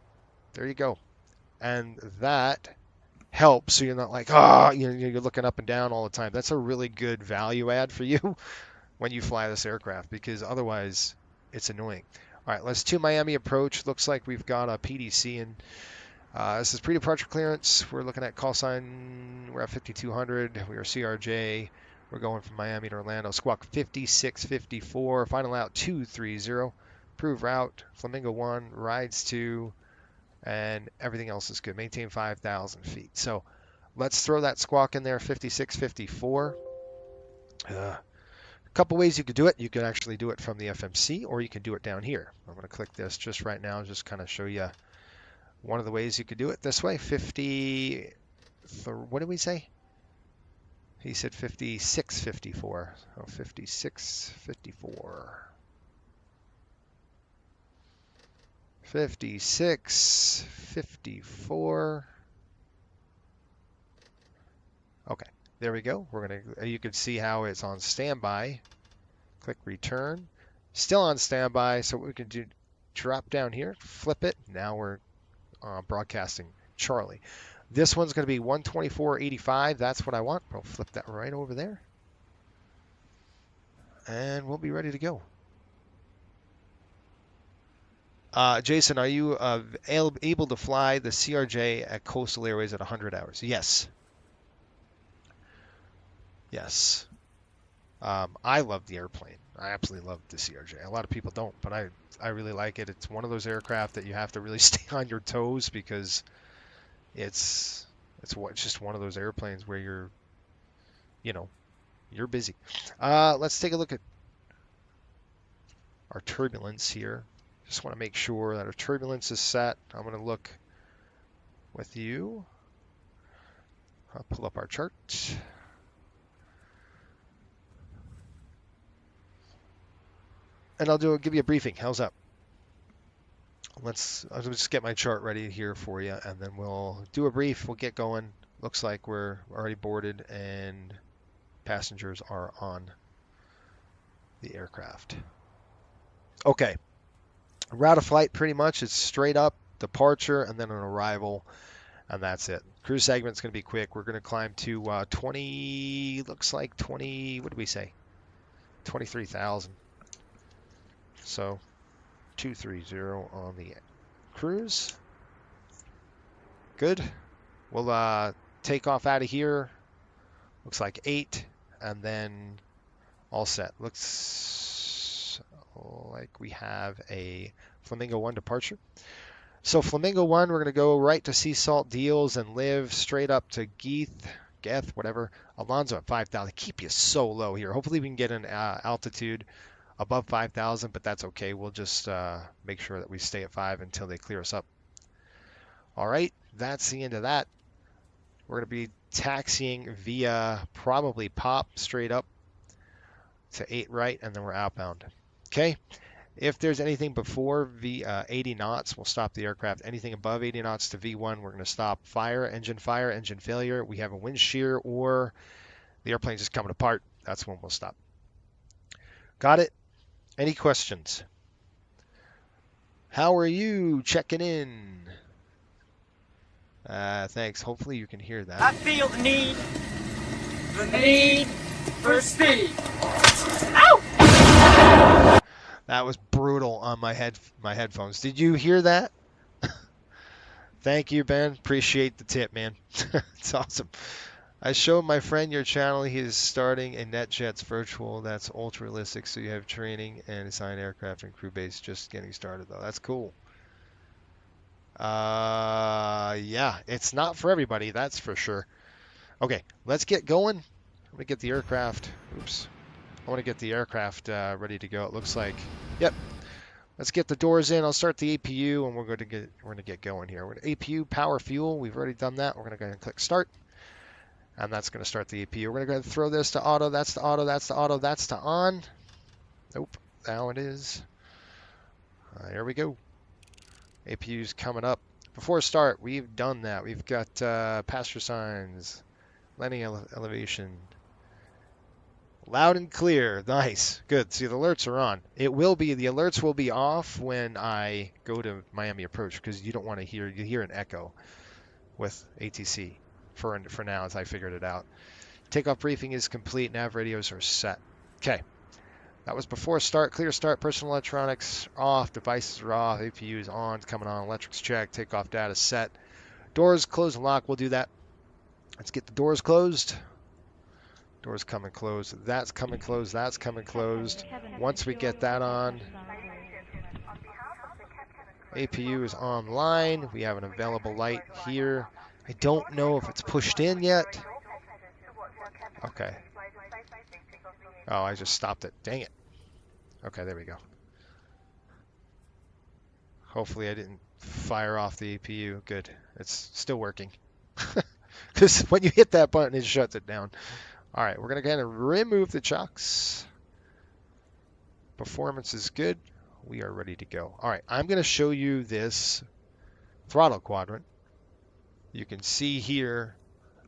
There you go. And that helps so you're not like, you're looking up and down all the time. That's a really good value add for you when you fly this aircraft because otherwise it's annoying. All right, let's to Miami approach. Looks like we've got a PDC in. This is pre-departure clearance. We're looking at call sign. We're at 5200. We are CRJ. We're going from Miami to Orlando. Squawk 5654. Final out 230. Approved route. Flamingo 1. Rides 2. And everything else is good. Maintain 5,000 feet. So let's throw that squawk in there. 5654. A couple ways you could do it. You could actually do it from the FMC or you can do it down here. I'm going to click this just right now. Just kind of show you one of the ways you could do it this way. What did we say? He said 5654. Oh, 5654. 5654. Okay, there we go. You can see how it's on standby. Click return. Still on standby, so what we can do, drop down here, flip it. Now we're broadcasting Charlie. This one's going to be 124.85. That's what I want. I'll flip that right over there. And we'll be ready to go. Jason, are you able to fly the CRJ at Coastal Airways at 100 hours? Yes. Yes. I love the airplane. I absolutely love the CRJ. A lot of people don't, but I really like it. It's one of those aircraft that you have to really stay on your toes because it's just one of those airplanes where you're busy. Let's take a look at our turbulence here. Just want to make sure that our turbulence is set. I'm going to look with you. I'll pull up our chart. And I'll give you a briefing. How's that? I'll just get my chart ready here for you, and then we'll do a brief. We'll get going. Looks like we're already boarded and passengers are on the aircraft. Okay. Route of flight pretty much is straight up, departure, and then an arrival, and that's it. Cruise segment's going to be quick. We're going to climb to 20, looks like 20, what did we say? 23,000. So 230 on the cruise. Good. We'll take off out of here. Looks like 8, and then all set. Looks like we have a Flamingo 1 departure. So Flamingo 1, we're going to go right to Sea Salt Deals and live straight up to Geth, whatever. Alonzo at 5,000. Keep you so low here. Hopefully we can get an altitude above 5,000, but that's okay. We'll just make sure that we stay at 5 until they clear us up. All right, that's the end of that. We're going to be taxiing via probably POP straight up to 8 right, and then we're outbound. Okay, if there's anything before 80 knots, we'll stop the aircraft. Anything above 80 knots to V1, we're going to stop. Fire, engine failure. We have a wind shear or the airplane's just coming apart. That's when we'll stop. Got it? Any questions? How are you checking in? Thanks. Hopefully you can hear that. I feel the need for speed. Ow! That was brutal on my headphones. Did you hear that? Thank you, Ben. Appreciate the tip, man. It's awesome. I showed my friend your channel. He is starting a NetJets virtual. That's ultra realistic. So you have training and assigned aircraft and crew base. Just getting started though. That's cool. Yeah, it's not for everybody. That's for sure. Okay, let's get going. I'm gonna get the aircraft. Oops. I want to get the aircraft ready to go. It looks like. Yep. Let's get the doors in. I'll start the APU and we're gonna get going here. We're gonna APU power fuel. We've already done that. We're gonna go ahead and click start. And that's going to start the APU. We're going to go ahead and throw this to auto. That's to auto. That's to auto. That's to on. Nope. Now it is. Here we go. APU's coming up. Before start, we've done that. We've got passenger signs, landing elevation. Loud and clear. Nice. Good. See, the alerts are on. The alerts will be off when I go to Miami approach because you don't want to hear an echo with ATC. For now, as I figured it out. Takeoff briefing is complete. Nav radios are set. Okay. That was before start. Clear start. Personal electronics off. Devices are off. APU is on. It's coming on. Electrics checked. Takeoff data set. Doors close and lock. We'll do that. Let's get the doors closed. Doors coming closed. That's coming closed. That's coming closed. Once we get that on, APU is online. We have an available light here. I don't know if it's pushed in yet. Okay. Oh, I just stopped it. Dang it. Okay, there we go. Hopefully I didn't fire off the APU. Good. It's still working. Because when you hit that button, it shuts it down. All right, we're going to kind of remove the chocks. Performance is good. We are ready to go. All right, I'm going to show you this throttle quadrant. You can see here,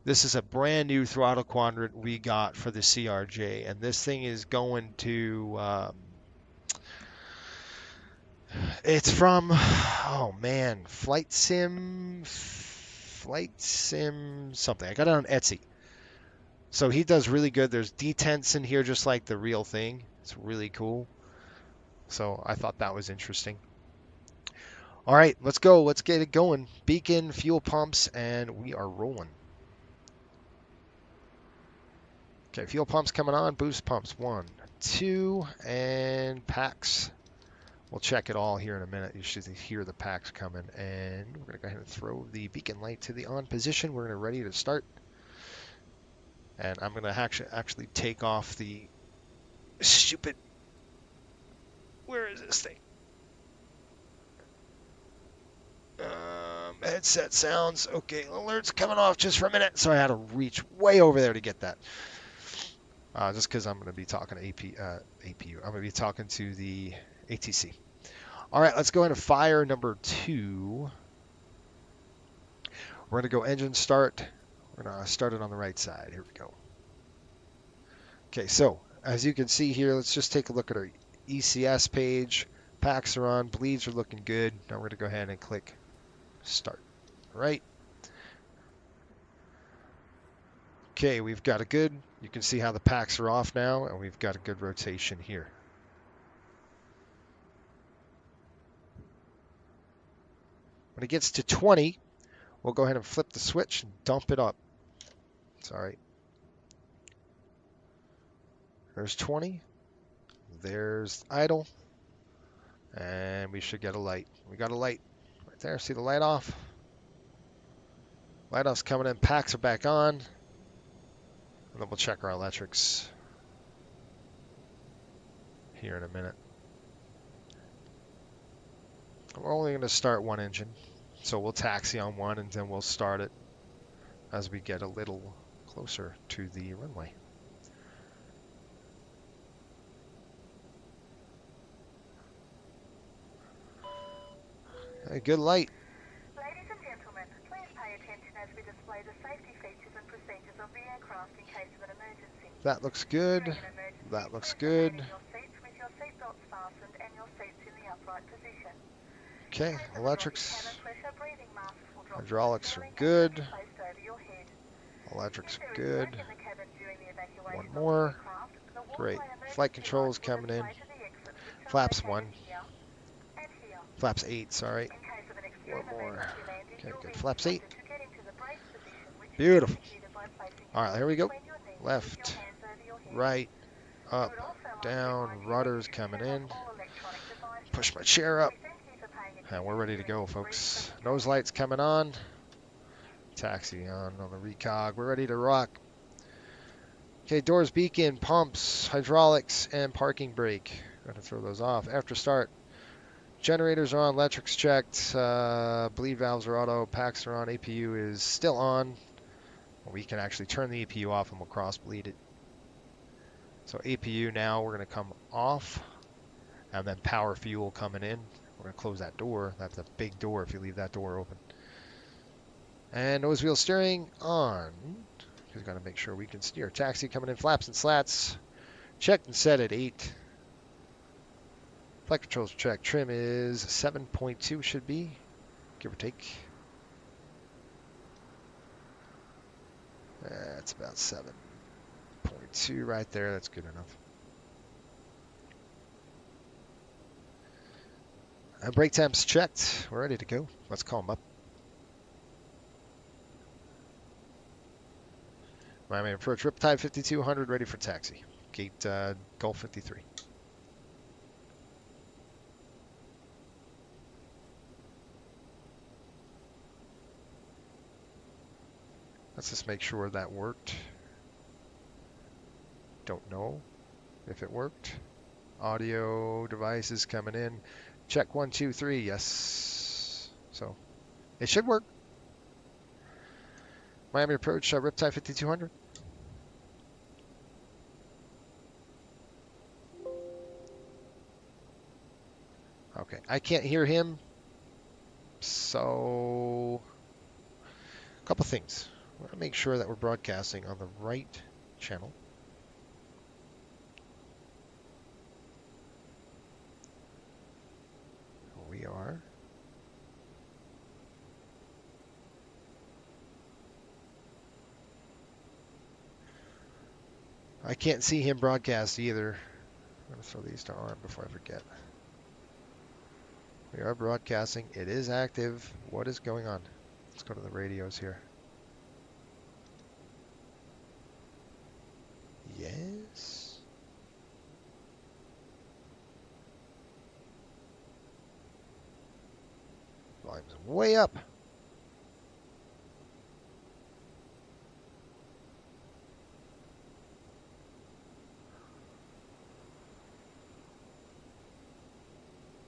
this is a brand new throttle quadrant we got for the CRJ, and this thing is going to, it's from, oh man, Flight Sim something. I got it on Etsy. So he does really good. There's detents in here just like the real thing. It's really cool. So I thought that was interesting. All right, let's go. Let's get it going. Beacon, fuel pumps, and we are rolling. Okay, fuel pumps coming on. Boost pumps 1, 2, and packs. We'll check it all here in a minute. You should hear the packs coming. And we're going to go ahead and throw the beacon light to the on position. We're going to ready to start. And I'm going to actually take off the stupid... Where is this thing? headset sounds. Okay, alert's coming off just for a minute, so I had to reach way over there to get that. Just because I'm going to be talking to APU. I'm going to be talking to the ATC. All right, let's go into fire number 2. We're going to go engine start. We're going to start it on the right side. Here we go. Okay, so as you can see here, let's just take a look at our ECS page. Packs are on, bleeds are looking good. Now we're going to go ahead and click start. All right. Okay, we've got a good, you can see how the packs are off now, and we've got a good rotation here. When it gets to 20, we'll go ahead and flip the switch and dump it up. Sorry. There's 20. There's idle. And we should get a light. We got a light right there. See the light off? Light off's coming in. Packs are back on. And then we'll check our electrics here in a minute. We're only going to start one engine. So we'll taxi on one and then we'll start it as we get a little closer to the runway. Hey, good light. Ladies and gentlemen, please pay attention as we display the safety features and procedures of the aircraft in case of an emergency. That looks good. During an emergency, That looks please remain good. in your seats with your seatbelts fastened and your seats in the upright position. Okay, In case of a electrics. drop in cabin pressure, breathing masks will drop Hydraulics from are the ceiling and good. be placed over your head. Electrics If are there is good. smoke in the cabin during the evacuation One of the more. aircraft, the Great. walkway emergency Flight controls lights will coming in. display to the exit, which are Flaps located 1. here and here. Flaps 8, sorry. In case of an extreme One more. emergency landing, Okay, you'll good. be Flaps 8. instructed to get into the brace position, which is Beautiful. executed by placing your All right, here we go. between your knees with Left, your hands over your head. right, We up, would also like to down, remind you rudders that you coming turn in. off all electronic devices. Push my chair up. We thank you for paying And attention we're ready to during go, this folks. brief Nose lights coming on. Taxi on the recog. We're ready to rock. Okay, doors, beacon, pumps, hydraulics, and parking brake. Got to throw those off. After start. Generators are on, electrics checked, bleed valves are auto, packs are on, APU is still on. We can actually turn the APU off and we'll cross bleed it. So APU now we're going to come off, and then power fuel coming in. We're going to close that door. That's a big door if you leave that door open. And nose wheel steering on. We've got to make sure we can steer. Taxi coming in, flaps and slats. Checked and set at 8. Flight controls check. Trim is 7.2 should be, give or take. That's about 7.2 right there. That's good enough. And brake temps checked. We're ready to go. Let's call them up. Miami approach Riptide 5200 ready for taxi. Gate Gulf 53. Let's just make sure that worked. Don't know if it worked. Audio devices coming in. Check 1, 2, 3. Yes. So it should work. Miami approach Riptide 5200. Okay, I can't hear him. So a couple things. I want to make sure that we're broadcasting on the right channel. We are. I can't see him broadcast either. I'm going to throw these to on before I forget. We are broadcasting. It is active. What is going on? Let's go to the radios here. Yes. Volume's way up.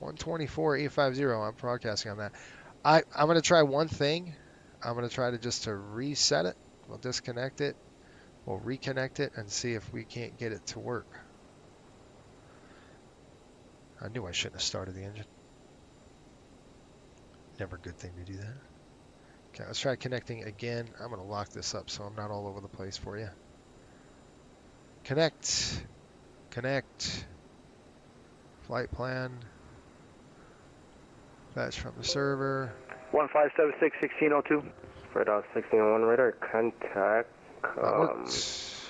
$124,850. I'm broadcasting on that. I'm going to try one thing. I'm going to try to reset it. We'll disconnect it. We'll reconnect it and see if we can't get it to work. I knew I shouldn't have started the engine. Never a good thing to do that. Okay, let's try connecting again. I'm going to lock this up so I'm not all over the place for you. Connect. Connect. Flight plan. Fetch from the server. 1576 1602. Flight 1601 radar contact. That works.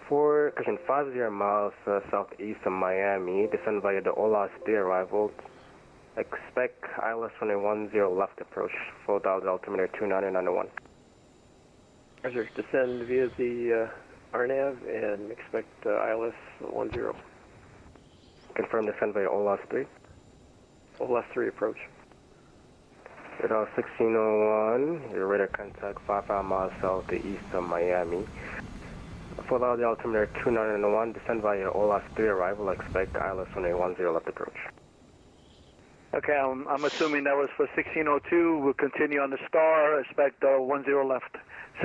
50 miles southeast of Miami. Descend via the Ola City arrival. Expect ILS runway 10 left approach. Full dial altimeter 2991. Roger. Descend via the RNAV and expect ILS 10. Confirm descend via Ola 3. OLS 3 approach. Radar 1601, your radar contact 55 miles southeast of Miami. Full dial altimeter 2991, descend via Ola 3 arrival. Expect ILS runway 10 left approach. Okay, I'm assuming that was for 1602. We'll continue on the star. Expect 10 left.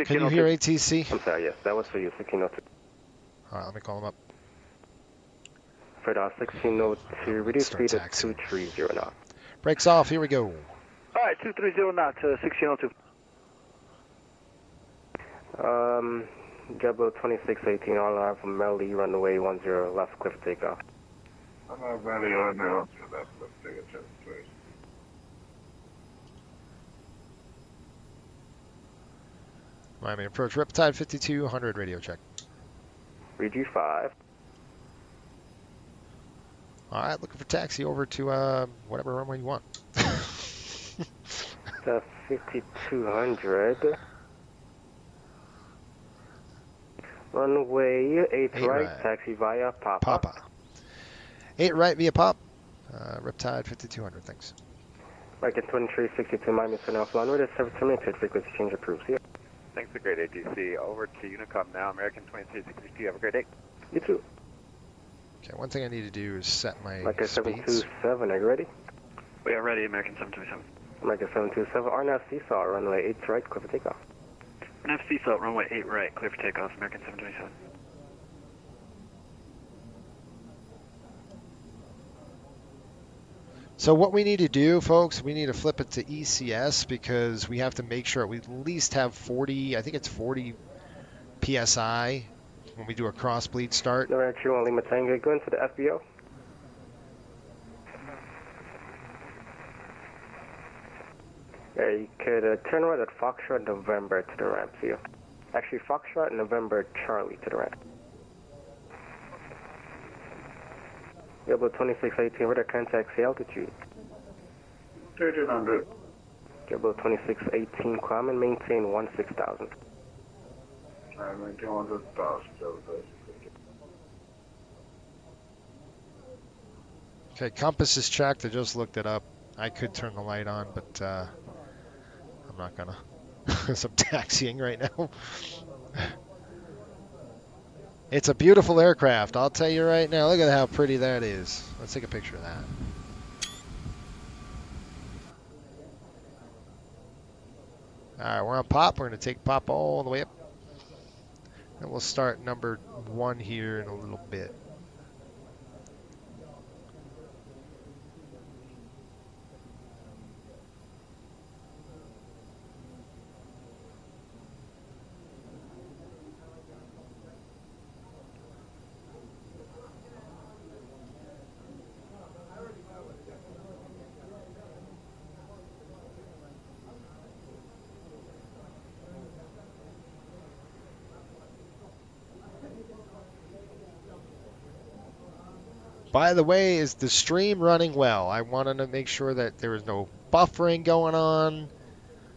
Can you hear ATC? I'm sorry, yes, that was for you, 1602. All right, let me call him up. Radar 1602, reduce Start speed at taxiing. 230 knots. Brakes off. Here we go. All right, 230 knots, 1602. JetBlue 2618, all around from Melly, runway 10 left, cliff takeoff. I'm not ready right now, so that's let's take a chance, please. Miami approach. Riptide 5200 radio check. RG5. All right, looking for taxi over to whatever runway you want. The 5200. Runway 8 Eight right, right. taxi via Papa. Papa. 8 right via Pop. Riptide 5200, thanks. American 2362 Miami Center off runway to 7 frequency change approved. See ya. Thanks for great ATC. Over to Unicom now. American 2362. Have a great day. You too. Okay, one thing I need to do is set my American speeds. 727, are you ready? We are ready, American 727. American 727, RNAV Seesaw, runway 8 right, clear for takeoff. RNAV Seesaw, runway 8 right, clear for takeoff, American 727. So what we need to do, folks, we need to flip it to ECS because we have to make sure we at least have 40, I think it's 40 PSI when we do a cross bleed start. November 21 Lima Tango, go into the FBO. Yeah, you could turn right at Foxtrot November to the ramp, see ya. Actually, Foxtrot November Charlie to the ramp. JetBlue 2618, radar contact, say altitude. 1300. JetBlue 2618, climb and maintain 16,000. I'm making 100,000. Okay, compass is checked. I just looked it up. I could turn the light on, but I'm not gonna. Because I'm taxiing right now. It's a beautiful aircraft, I'll tell you right now. Look at how pretty that is. Let's take a picture of that. Alright, we're on Pop. We're going to take Pop all the way up. And we'll start number 1 here in a little bit. By the way, is the stream running well? I wanted to make sure that there was no buffering going on.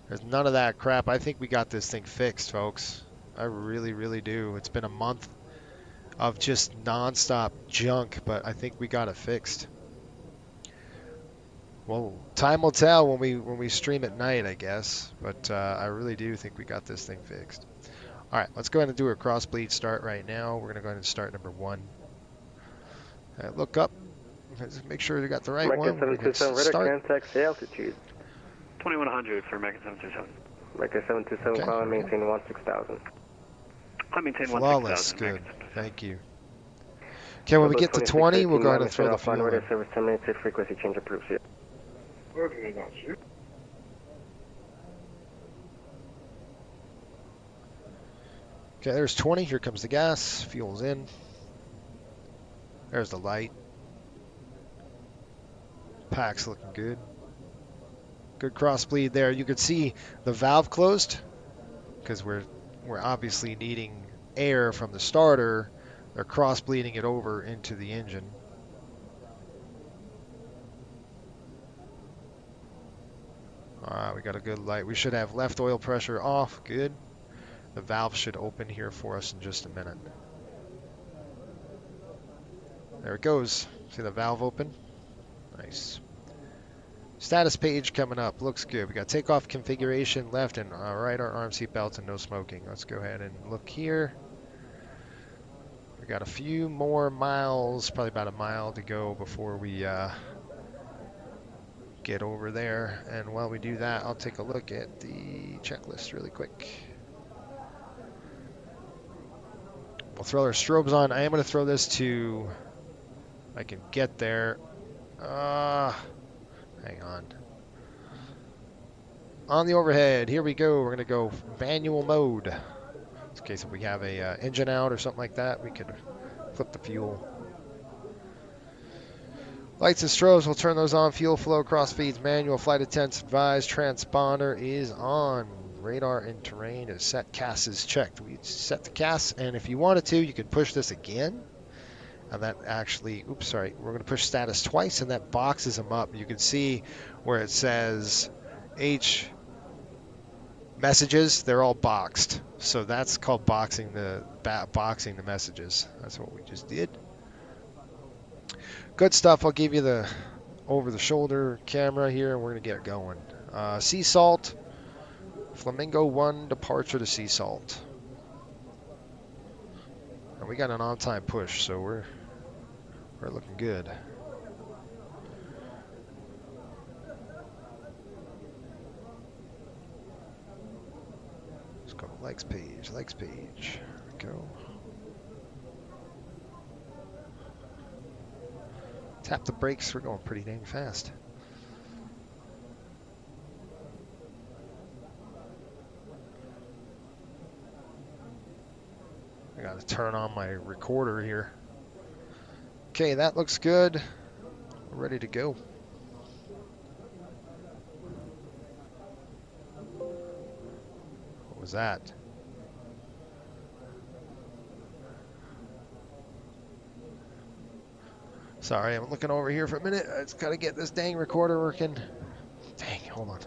There's none of that crap. I think we got this thing fixed, folks. I really, really do. It's been a month of just non-stop junk, but I think we got it fixed. Well, time will tell when we stream at night, I guess. But I really do think we got this thing fixed. All right, let's go ahead and do a cross bleed start right now. We're going to go ahead and start number 1. Look up. Let's make sure we got the right one. American 727, radar contact, say altitude. 2100 for American 727. American 727, Okay. climb, maintain 16,000. I maintain Flawless. 16,000. Good. Thank you. Okay, when we get to 20, we'll go ahead and throw the fuel in. Service terminated, frequency change approved. See ya. Where do they not shoot? Okay, there's 20. Here comes the gas. Fuel's in. There's the light. Pack's looking good. Good cross bleed there. You could see the valve closed because we're obviously needing air from the starter. They're cross bleeding it over into the engine. All right, we got a good light. We should have left oil pressure off. Good. The valve should open here for us in just a minute. There it goes. See the valve open? Nice. Status page coming up. Looks good. We got takeoff configuration left and right arm seat belts and no smoking. Let's go ahead and look here. We got a few more miles, probably about a mile to go before we get over there. And while we do that, I'll take a look at the checklist really quick. We'll throw our strobes on. I am going to throw this to, if I can get there. Hang on. On the overhead, here we go. We're going to go manual mode. In case if we have a engine out or something like that, we could flip the fuel. Lights and strobes, we'll turn those on. Fuel flow, cross feeds, manual. Flight attendants advised. Transponder is on. Radar and terrain is set. CAS is checked. We set the CAS, and if you wanted to, you could push this again. And that actually, oops, sorry, we're going to push status twice, and that boxes them up. You can see where it says H messages, they're all boxed. So that's called boxing the messages. That's what we just did. Good stuff. I'll give you the over-the-shoulder camera here, and we're going to get it going. Sea salt, Flamingo 1 departure to sea salt. And we got an on-time push, so we're looking good. Let's go to legs page, legs page. There we go. Tap the brakes, we're going pretty dang fast. I gotta turn on my recorder here. Okay, that looks good. We're ready to go. What was that? Sorry, I'm looking over here for a minute. I just gotta get this dang recorder working. Dang, hold on.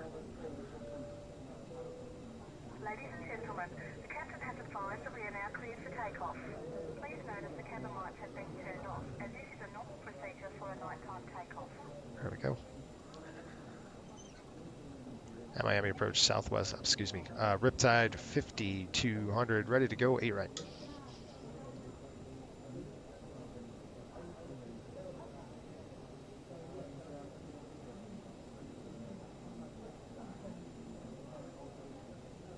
Ladies and gentlemen, the captain has advised that we are now cleared for takeoff. Please notice the cabin lights have been turned off, as this is a normal procedure for a nighttime takeoff. There we go. Miami approach southwest, excuse me. Riptide 5200, ready to go, 8 right.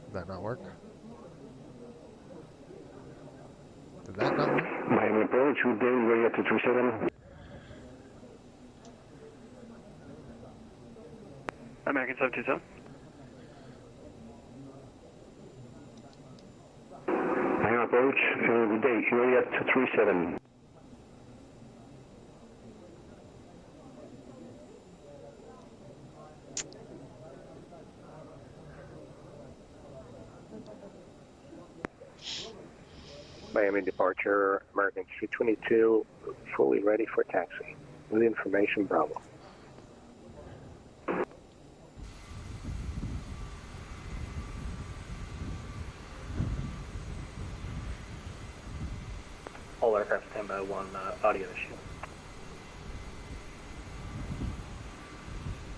Did that not work? Did that not work? Miami approach, good day, ready up to 37. American 727. Miami approach, good day, ready up to 37. Miami departure, American 322, fully ready for taxi. With information, Bravo. All aircraft standby 1, audio issue.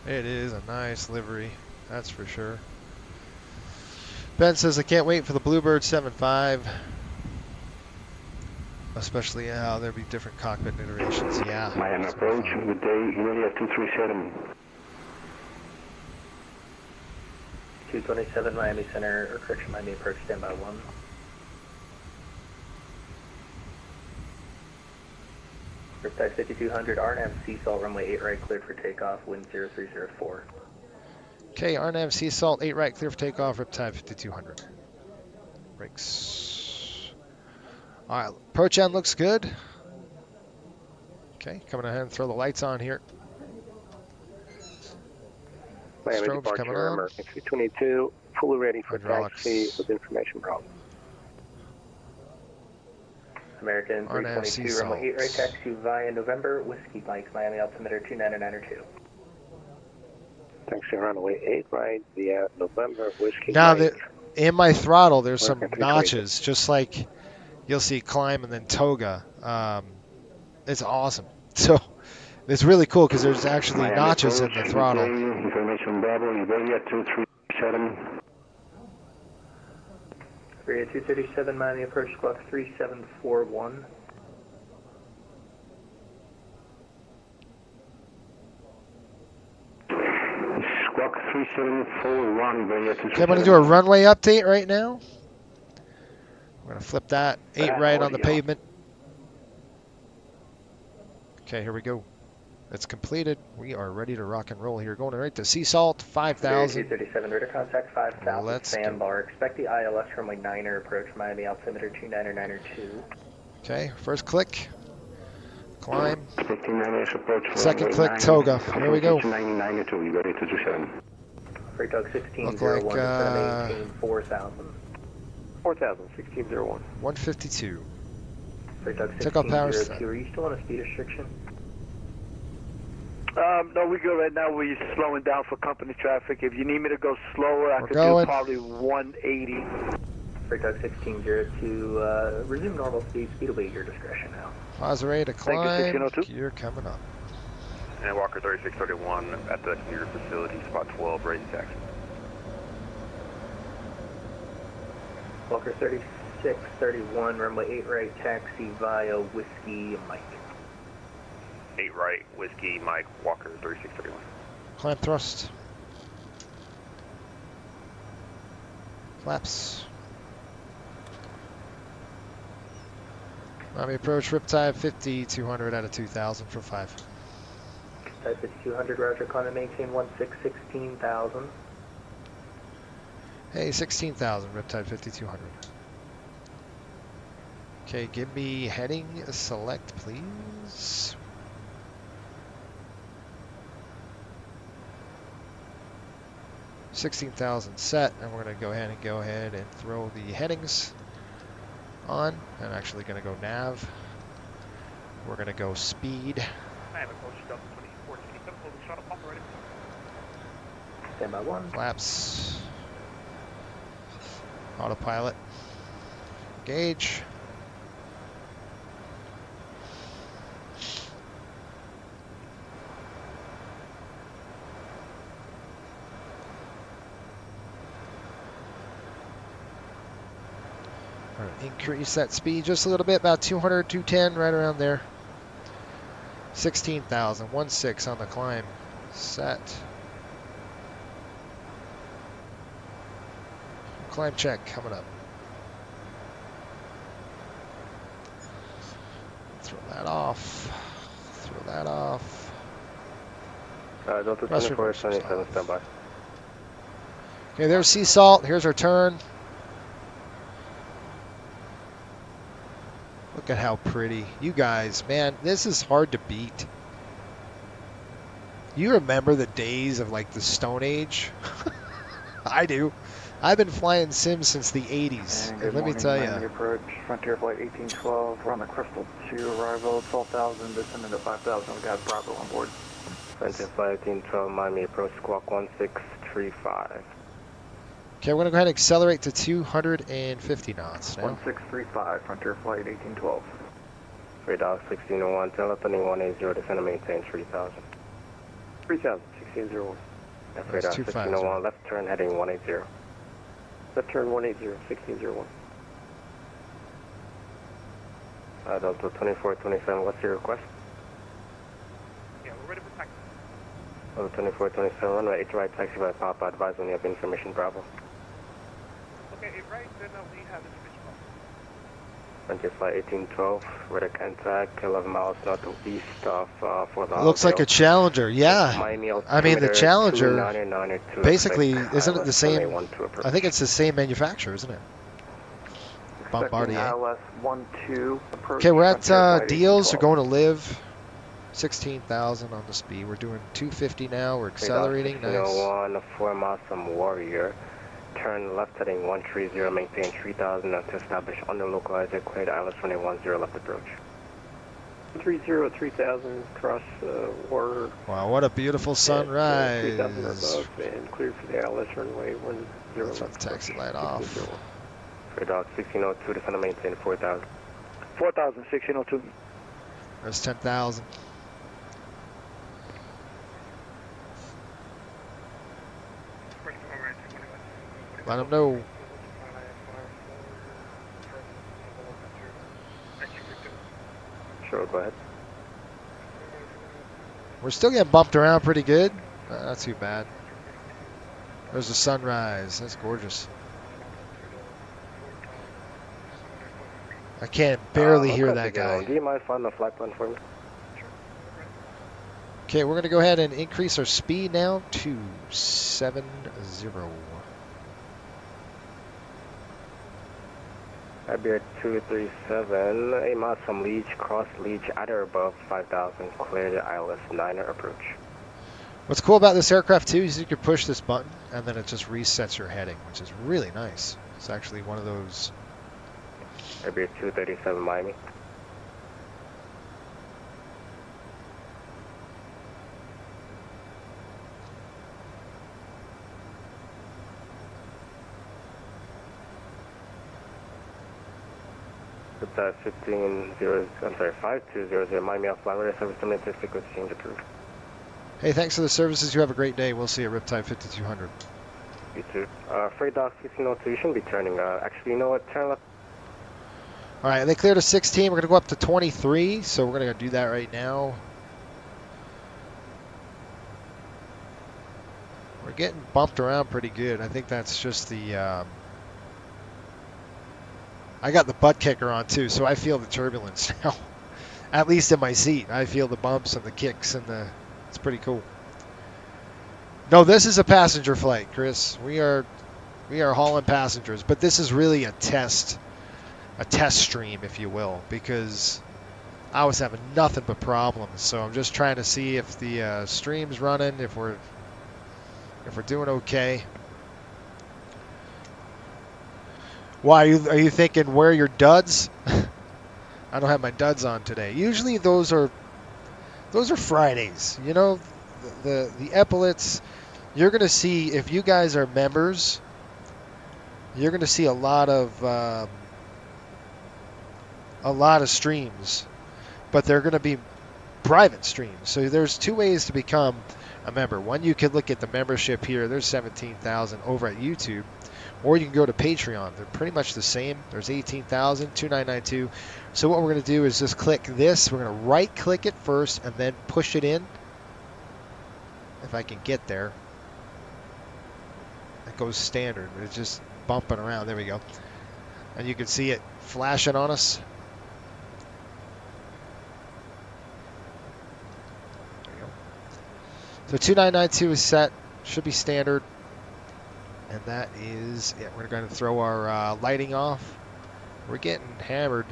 It is a nice livery, that's for sure. Ben says, I can't wait for the Bluebird 7.5. Especially how there'll be different cockpit iterations. Yeah. Miami approach, good day, ready up to 37. 227 Miami Center, or correction, Miami approach, standby 1. Riptide 5200, RNAV Seasalt, runway 8 right, cleared for takeoff, wind 0304. Okay, RNAV Seasalt, 8 right, clear for takeoff, Riptide 5200. Brakes. All right, approach end looks good. Okay, coming ahead and throw the lights on here. Miami Strobes coming departure, on. American 322, fully ready for Hydraulics. taxi with information problem. American RNAV 322, runway 8 right, Seasalt. taxi via November, Whiskey Mike, Miami altimeter 299er2. Taxi runway 8 right via November, Whiskey Now, Mike. in my throttle, there's some American 322. notches, just like you'll see Climb and then Toga. It's awesome. So it's really cool because there's actually Miami notches in approach, the throttle. UK, information Bravo, Iberia 237. Iberia 237, Miami approach, squawk 3741. Squawk 3741, Iberia 237. Okay, I'm going to do a runway update right now. We're going to flip that 8 right on the pavement. Okay, here we go. It's completed. We are ready to rock and roll here. Going right to Seasalt, 5,000. 237, radar contact 5,000, Let's go. sandbar. Expect the ILS runway 9er approach, Miami altimeter 299er2. Okay, first click. Climb. Expecting ILS approach for Second runway click, 9, Toga. Here we go. 299er2, Iberia 227. Freight dog 1601, Look like, maintain 4,000. 4,000, 1601. 152. Freight dog Takeoff power 1602, are you still on a speed restriction? No, we good right now. We're slowing down for company traffic. If you need me to go slower, I We're could going. do probably 180. Freight dog 1602, resume normal speed. Speed will be at your discretion now. Pause ready to Thank you, climb. 1602. Gear coming up. And Walker 3631 at the commuter facility, spot 12, ready to taxi. Walker 3631, runway 8 right, taxi via Whiskey Mike. 8 right, Whiskey, Mike, Walker 3631. Climb thrust. Flaps. Miami approach, Riptide 50-200 out of 2,000 for 5. Type 5200, roger, climb maintain 16,000. Hey, 16,000, Riptide 50-200. Okay, give me heading select, please. $16,000 set, and we're going to go ahead and throw the headings on. I'm actually going to go nav. We're going to go speed. Standby 1. Flaps. Autopilot. Gauge. Increase that speed just a little bit, about 200, 210, right around there. 16,000, 1.6 on the climb. Set. Climb check coming up. Throw that off. Throw that off. Delta Thrust 24, reversers 77, off. standby. Okay, there's Seasalt. Here's our turn. Look at how pretty. You guys, man, this is hard to beat. You remember the days of like the Stone Age? I do. I've been flying sims since the 80s. And let me tell you. Approach, Frontier Flight 1812, we're on the Crystal 2 arrival, 12,000, descending to 5,000, we got Bravo on board. Frontier Flight 1812, Miami approach, squawk 1635. Okay, we're going to go ahead and accelerate to 250 knots now. 1635, Frontier Flight 1812. Freight dog 1601, telephony 180, descend and maintain 3,000. 3,000, 1601. Freight dog 1601, left turn heading 180. Left turn 180, 1601. Delta 2427, what's your request? Yeah, we're ready for taxi. 2427, runway 8 right, taxi by Papa, advise when you have information, Bravo. Okay, 8 right, then we have information. Frontier flight 1812, radar contact, 11 miles northeast of Fort It looks like a Challenger, yeah. Miami I mean, the Challenger, 2992, basically, isn't it the same? approach. I think it's the same manufacturer, isn't it? Bombardier. ILS 12 approach. Okay, we're at Frontier flight deals. We're 1812. going to live. 16,000 on the speed. We're doing 250 now. We're accelerating. Nice. 1601, 4 miles from Warrior. Turn left heading 130, maintain 3000 to establish under localizer, cleared ILS 210 left approach. 30,000 cross Warrior. Wow, what a beautiful sunrise. 3,000 above and cleared for the ILS runway 10 Let's left. turn the taxi light off. Cleared out 1602, descend to maintain 4000. 4,000, 1602. There's 10,000. Let them know. Sure, go ahead. We're still getting bumped around pretty good. Not too bad. There's the sunrise. That's gorgeous. I can't barely hear that guy. Do you mind finding the flight plan for me? Okay, we're going to go ahead and increase our speed now to 70. Iberia 237, 8 miles from Leech, cross Leech at or above 5,000, clear the ILS 9er approach. What's cool about this aircraft too is you can push this button and then it just resets your heading, which is really nice. It's actually one of those. Iberia 237, Miami. With that 5200, Miami off line, radar service terminated, frequency change approved. Hey, thanks for the services. You have a great day. We'll see you at Riptide 5200. You too. Freight dock 1602, you shouldn't be turning. Actually, you know what? Turn left. All right, they cleared a 16. We're going to go up to 23, so we're going to do that right now. We're getting bumped around pretty good. I think that's just the... I got the butt kicker on too, so I feel the turbulence now. At least in my seat. I feel the bumps and the kicks and the... It's pretty cool. No, this is a passenger flight, Chris. We are hauling passengers, but this is really a test stream, if you will, because I was having nothing but problems. So I'm just trying to see if the stream's running, if we're doing okay. Why are you thinking wear your duds? I don't have my duds on today. Usually those are Fridays. You know, the epaulets. You're gonna see, if you guys are members, you're gonna see a lot of streams, but they're gonna be private streams. So there's two ways to become a member. One, you can look at the membership here. There's 17,000 over at YouTube. Or you can go to Patreon. They're pretty much the same. There's 18,000, 2992. So what we're going to do is just click this. We're going to right-click it first and then push it in. If I can get there. It goes standard. It's just bumping around. There we go. And you can see it flashing on us. There we go. So 2992 is set. Should be standard. And that is, yeah, we're going to throw our lighting off. We're getting hammered.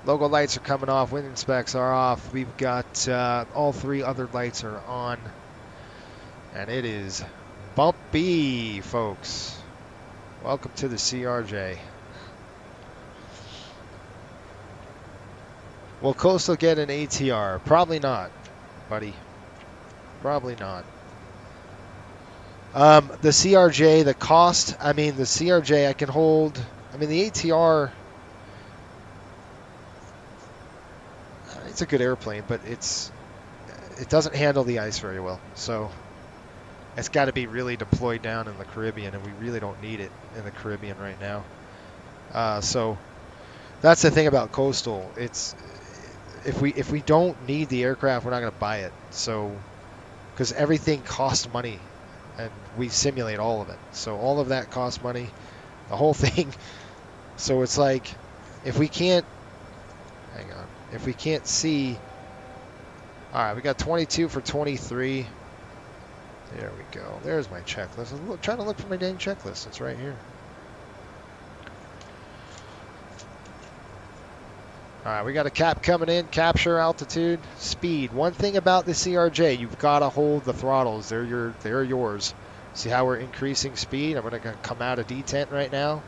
Logo lights are coming off. Wind inspects are off. We've got all three other lights are on. And it is bumpy, folks. Welcome to the CRJ. Will Coastal get an ATR? Probably not, buddy. Probably not. The CRJ, the cost, I mean, the CRJ I can hold, I mean, the ATR, it's a good airplane, but it doesn't handle the ice very well. So it's got to be really deployed down in the Caribbean, and we really don't need it in the Caribbean right now. So that's the thing about Coastal. It's if we don't need the aircraft, we're not going to buy it. So because everything costs money, and we simulate all of it. So all of that costs money, the whole thing. So it's like, if we can't, hang on, if we can't see, all right, we got 22 for 23. There we go. There's my checklist. I'm trying to look for my dang checklist. It's right here. All right, we got a cap coming in, capture altitude, speed. One thing about the CRJ, you've got to hold the throttles. They're yours. See how we're increasing speed? I'm going to come out of detent right now.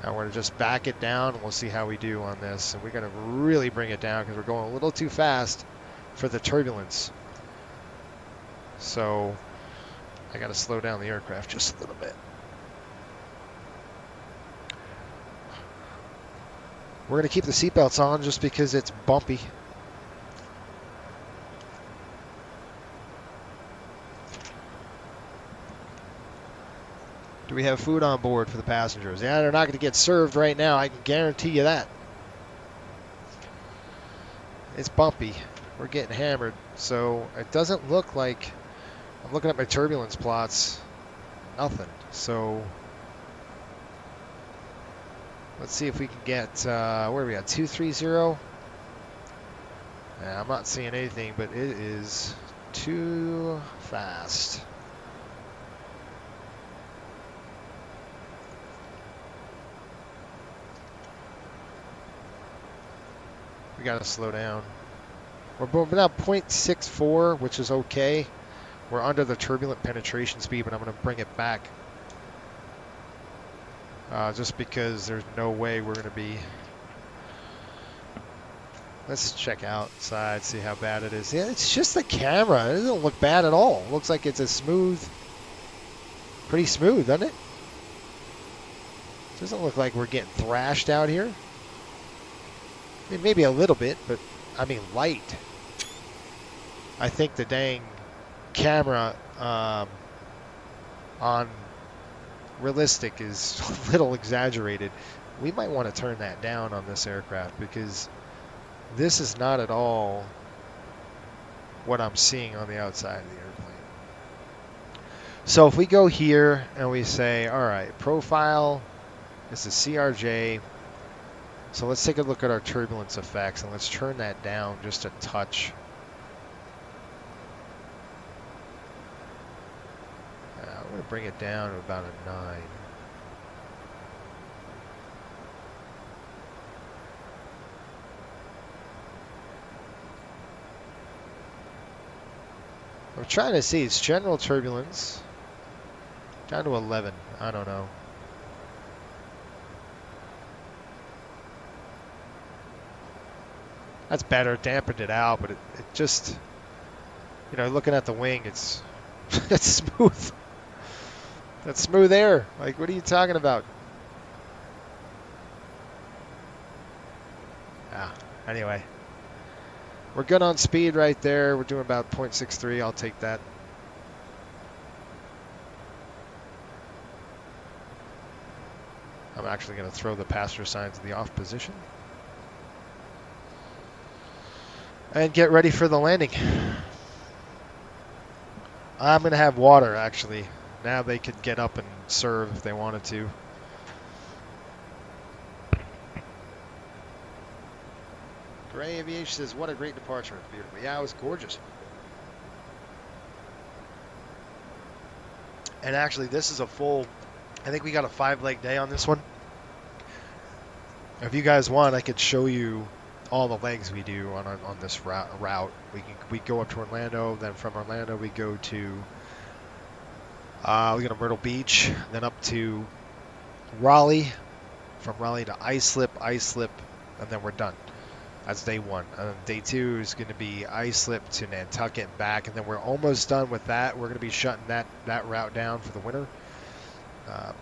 And we're going to just back it down, and we'll see how we do on this. And we're going to really bring it down because we're going a little too fast for the turbulence. So I got to slow down the aircraft just a little bit. We're going to keep the seatbelts on just because it's bumpy. Do we have food on board for the passengers? Yeah, they're not going to get served right now. I can guarantee you that. It's bumpy. We're getting hammered. So it doesn't look like... I'm looking at my turbulence plots. Nothing. So... let's see if we can get, where are we at, 230? Yeah, I'm not seeing anything, but it is too fast. We got to slow down. We're now 0.64, which is okay. We're under the turbulent penetration speed, but I'm going to bring it back. Just because there's no way we're going to be... Let's check outside, see how bad it is. Yeah, it's just the camera. It doesn't look bad at all. It looks like it's a smooth... pretty smooth, doesn't it? Doesn't look like we're getting thrashed out here. I mean, maybe a little bit, but I mean light. I think the dang camera on realistic is a little exaggerated. We might want to turn that down on this aircraft because this is not at all what I'm seeing on the outside of the airplane. So if we go here and we say, all right, profile, this is CRJ. So let's take a look at our turbulence effects and let's turn that down just a touch. I'm going to bring it down to about a 9. I'm trying to see, it's general turbulence. Down to 11, I don't know. That's better, dampened it out, but it just, you know, looking at the wing, it's smooth. That's smooth air. Like, what are you talking about? Anyway. We're good on speed right there. We're doing about 0.63. I'll take that. I'm actually going to throw the passenger signs in the off position. And get ready for the landing. I'm going to have water, actually. Now they could get up and serve if they wanted to. Gray Aviation says, what a great departure. It's beautiful. Yeah, it was gorgeous. And actually, this is a full, I think we got a 5-leg day on this one. If you guys want, I could show you all the legs we do on this route. We go up to Orlando, then from Orlando we go to we go to Myrtle Beach, then up to Raleigh, from Raleigh to Islip, and then we're done. That's day 1. Day 2 is going to be Islip to Nantucket and back, and then we're almost done with that. We're going to be shutting that route down for the winter.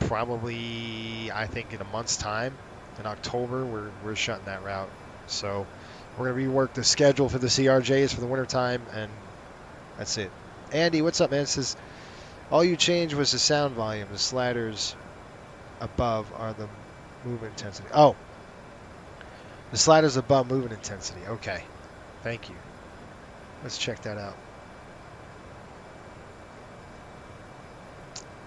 Probably, I think, in a month's time, in October, we're shutting that route. So we're going to rework the schedule for the CRJs for the winter time, and that's it. Andy, what's up, man? It says, all you changed was the sound volume. The sliders above are the movement intensity. Oh, the sliders above movement intensity. Okay, thank you. Let's check that out.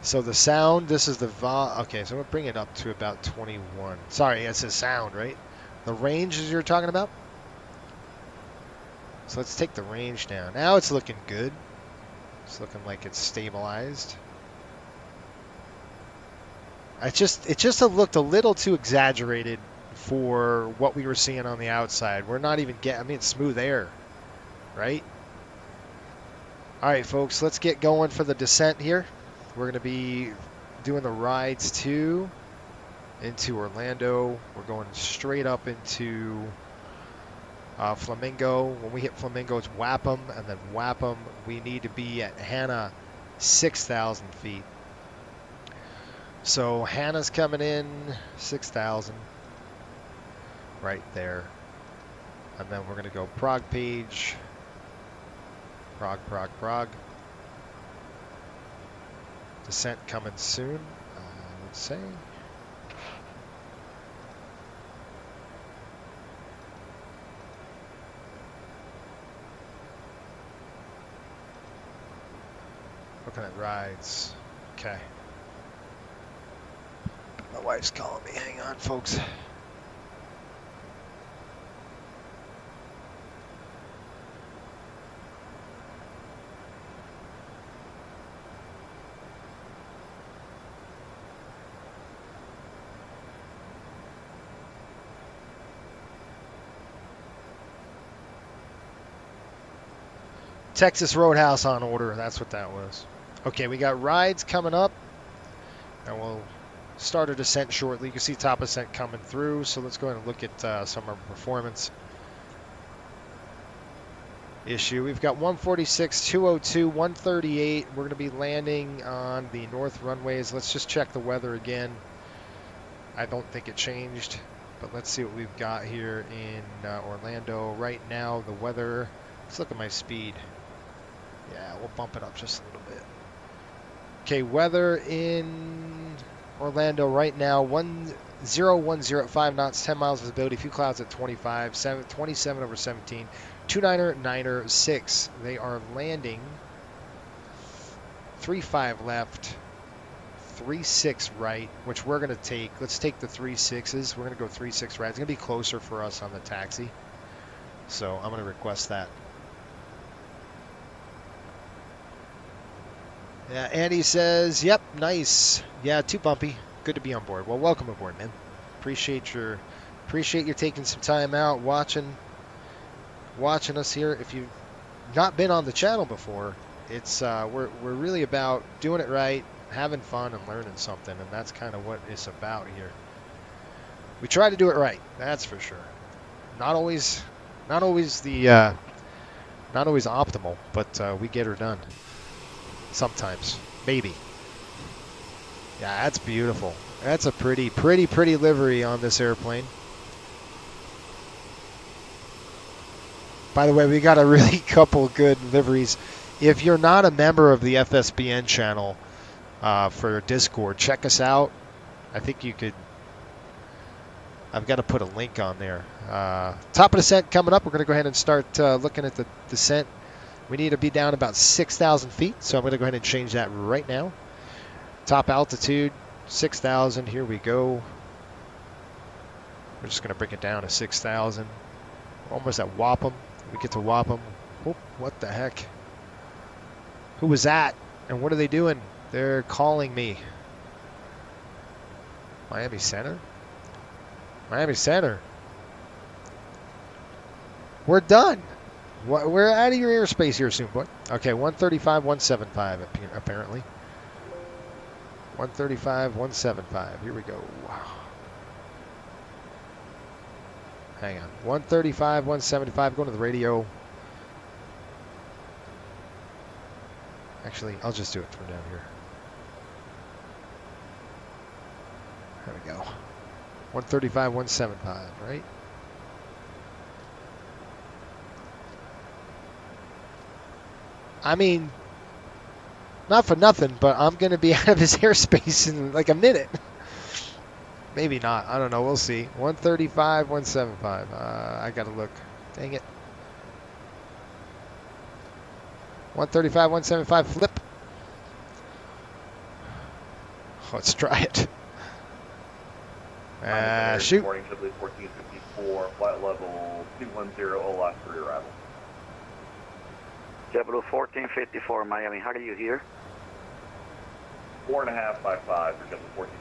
So the sound, this is the okay, so I'm going to bring it up to about 21. Sorry, it says sound, right? The range is you're talking about? So let's take the range down. Now it's looking good. It's looking like it's stabilized. It just looked a little too exaggerated for what we were seeing on the outside. We're not even getting, I mean, it's smooth air, right? All right, folks, let's get going for the descent here. We're going to be doing the rides into Orlando. We're going straight up into Flamingo. When we hit Flamingo, it's Wappam, and then Wappam, we need to be at Hannah, 6,000 feet. So Hannah's coming in, 6,000, right there. And then we're going to go Prague page, Prague. Descent coming soon, I would say. Looking at rides. Okay. My wife's calling me. Hang on, folks. Texas Roadhouse on order. That's what that was. Okay, we got rides coming up, and we'll start a descent shortly. You can see top ascent coming through, so let's go ahead and look at some of our performance issue. We've got 146, 202, 138. We're going to be landing on the north runways. Let's just check the weather again. I don't think it changed, but let's see what we've got here in Orlando. Right now, the weather, let's look at my speed. Yeah, we'll bump it up just a little bit. Okay, weather in Orlando right now, 1010 at 5 knots, 10 miles visibility, few clouds at 25, 27 over 17, 29er 6. They are landing 35 left, 36 right, which we're going to take. Let's take the 36s. We're going to go 36 right. It's going to be closer for us on the taxi, so I'm going to request that. Yeah, Andy says, yep, nice. Yeah, too bumpy. Good to be on board. Well, welcome aboard, man. Appreciate you taking some time out watching us here. If you've not been on the channel before, it's we're really about doing it right, having fun, and learning something, and that's kind of what it's about here. We try to do it right, that's for sure. Not always optimal, but we get her done. Sometimes, maybe. Yeah, that's beautiful. That's a pretty livery on this airplane. By the way, we got a really couple good liveries. If you're not a member of the FSBN channel for Discord, check us out. I think you could. I've got to put a link on there. Top of descent coming up. We're going to go ahead and start looking at the descent. We need to be down about 6,000 feet, so I'm going to go ahead and change that right now. Top altitude, 6,000. Here we go. We're just going to bring it down to 6,000. Almost at Wappam. We get to Wappam. Oh, what the heck? Who was that? And what are they doing? They're calling me. Miami Center? Miami Center. We're done. We're out of your airspace here soon, boy. Okay, 135, 175 apparently. 135, 175. Here we go. Hang on. 135, 175. Going to the radio. Actually, I'll just do it from down here. There we go. 135, 175, right? I mean, not for nothing, but I'm going to be out of his airspace in like a minute. Maybe not. I don't know. We'll see. 135, 175. I got to look. Dang it. 135, 175. Flip. Let's try it. Shoot. Shoot. Morning, JetBlue 1454, flight level 210, all last 3 arrival. JetBlue 1454, Miami, how do you hear? 4.555 for JetBlue 14.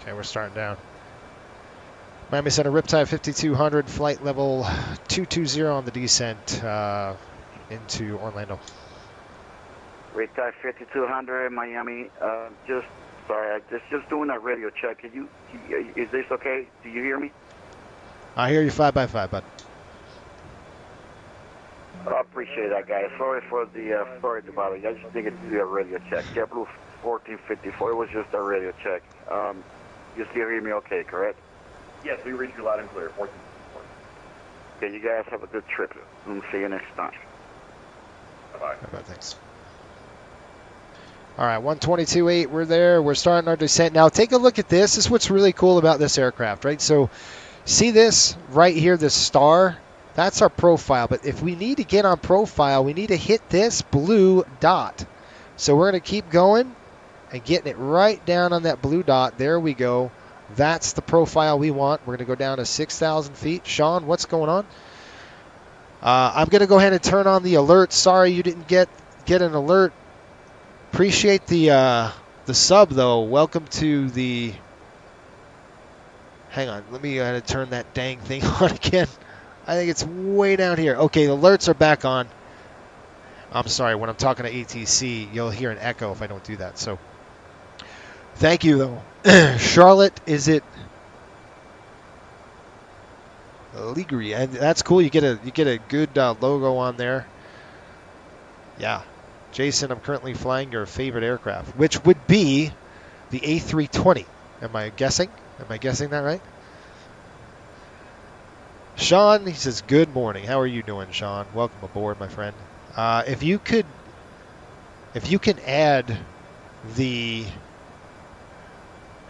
Okay, we're starting down. Miami Center, Riptide 5200, flight level 220 on the descent into Orlando. Riptide 5200, Miami. Just doing a radio check. Is this okay? Do you hear me? I hear you 5x5, bud. I appreciate that, guys. Sorry to bother you. I just needed to do a radio check. JetBlue 1454, it was just a radio check. You still hear me okay, correct? Yes, we reach you loud and clear. 14. Okay, you guys have a good trip. We'll see you next time. Bye-bye. Bye-bye, thanks. All right, 122.8, we're there. We're starting our descent. Now, take a look at this. This is what's really cool about this aircraft, right? So, see this right here, this star? That's our profile. But if we need to get on profile, we need to hit this blue dot. So, we're going to keep going and getting it right down on that blue dot. There we go. That's the profile we want. We're going to go down to 6,000 feet. Sean, what's going on? I'm going to go ahead and turn on the alert. Sorry you didn't get an alert. Appreciate the sub, though. Welcome to the... Hang on. Let me go ahead and turn that dang thing on again. I think it's way down here. Okay, the alerts are back on. I'm sorry. When I'm talking to ATC, you'll hear an echo if I don't do that. So, thank you, though. Charlotte, is it... Liguri, and that's cool. You get a good logo on there. Yeah. Jason, I'm currently flying your favorite aircraft, which would be the A320. Am I guessing? Am I guessing that right? Sean, he says, good morning. How are you doing, Sean? Welcome aboard, my friend. If you can add the...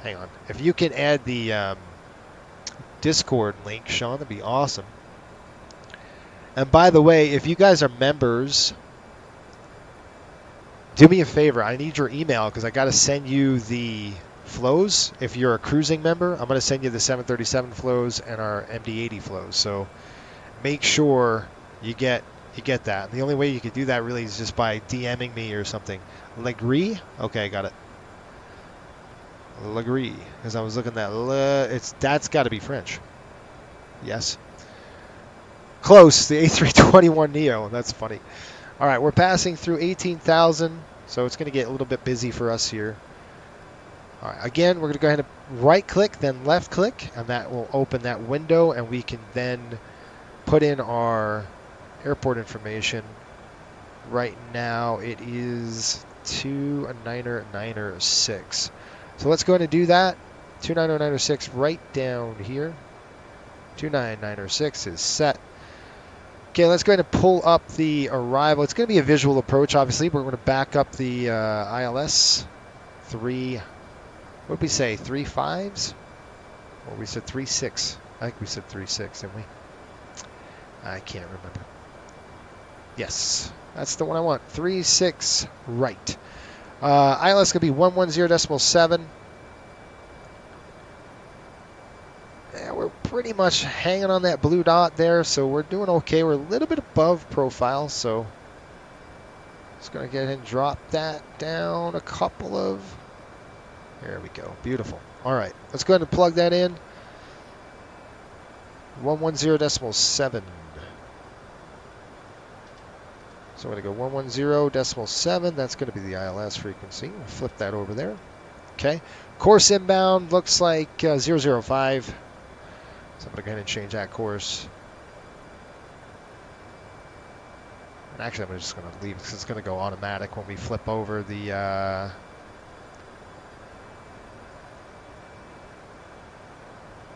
Hang on. If you can add the Discord link, Sean, that'd be awesome. And by the way, if you guys are members... Do me a favor. I need your email because I got to send you the flows. If you're a cruising member, I'm going to send you the 737 flows and our MD-80 flows. So make sure you get that. The only way you could do that really is just by DMing me or something. Legris? Okay, got it. Legris, because I was looking at that's got to be French. Yes. Close. The A321neo. That's funny. All right, we're passing through 18,000, so it's going to get a little bit busy for us here. All right, again, we're going to go ahead and right-click, then left-click, and that will open that window, and we can then put in our airport information. Right now, it is 29096. So let's go ahead and do that. 29096 right down here. 29906 is set. Okay, let's go ahead and pull up the arrival. It's going to be a visual approach, obviously. We're going to back up the ILS 3, what did we say, 3.5s? Or we said 3.6. I think we said 3.6, didn't we? I can't remember. Yes, that's the one I want. 3.6 right. ILS going to be 110.7. Yeah, we're pretty much hanging on that blue dot there, so we're doing okay. We're a little bit above profile, so just going to get ahead and drop that down a couple of... There we go. Beautiful. All right, let's go ahead and plug that in. 110.7. So I'm going to go 110.7. That's going to be the ILS frequency. We'll flip that over there. Okay. Course inbound looks like 005. So I'm going to go ahead and change that course. And actually, I'm just going to leave because it's going to go automatic when we flip over the...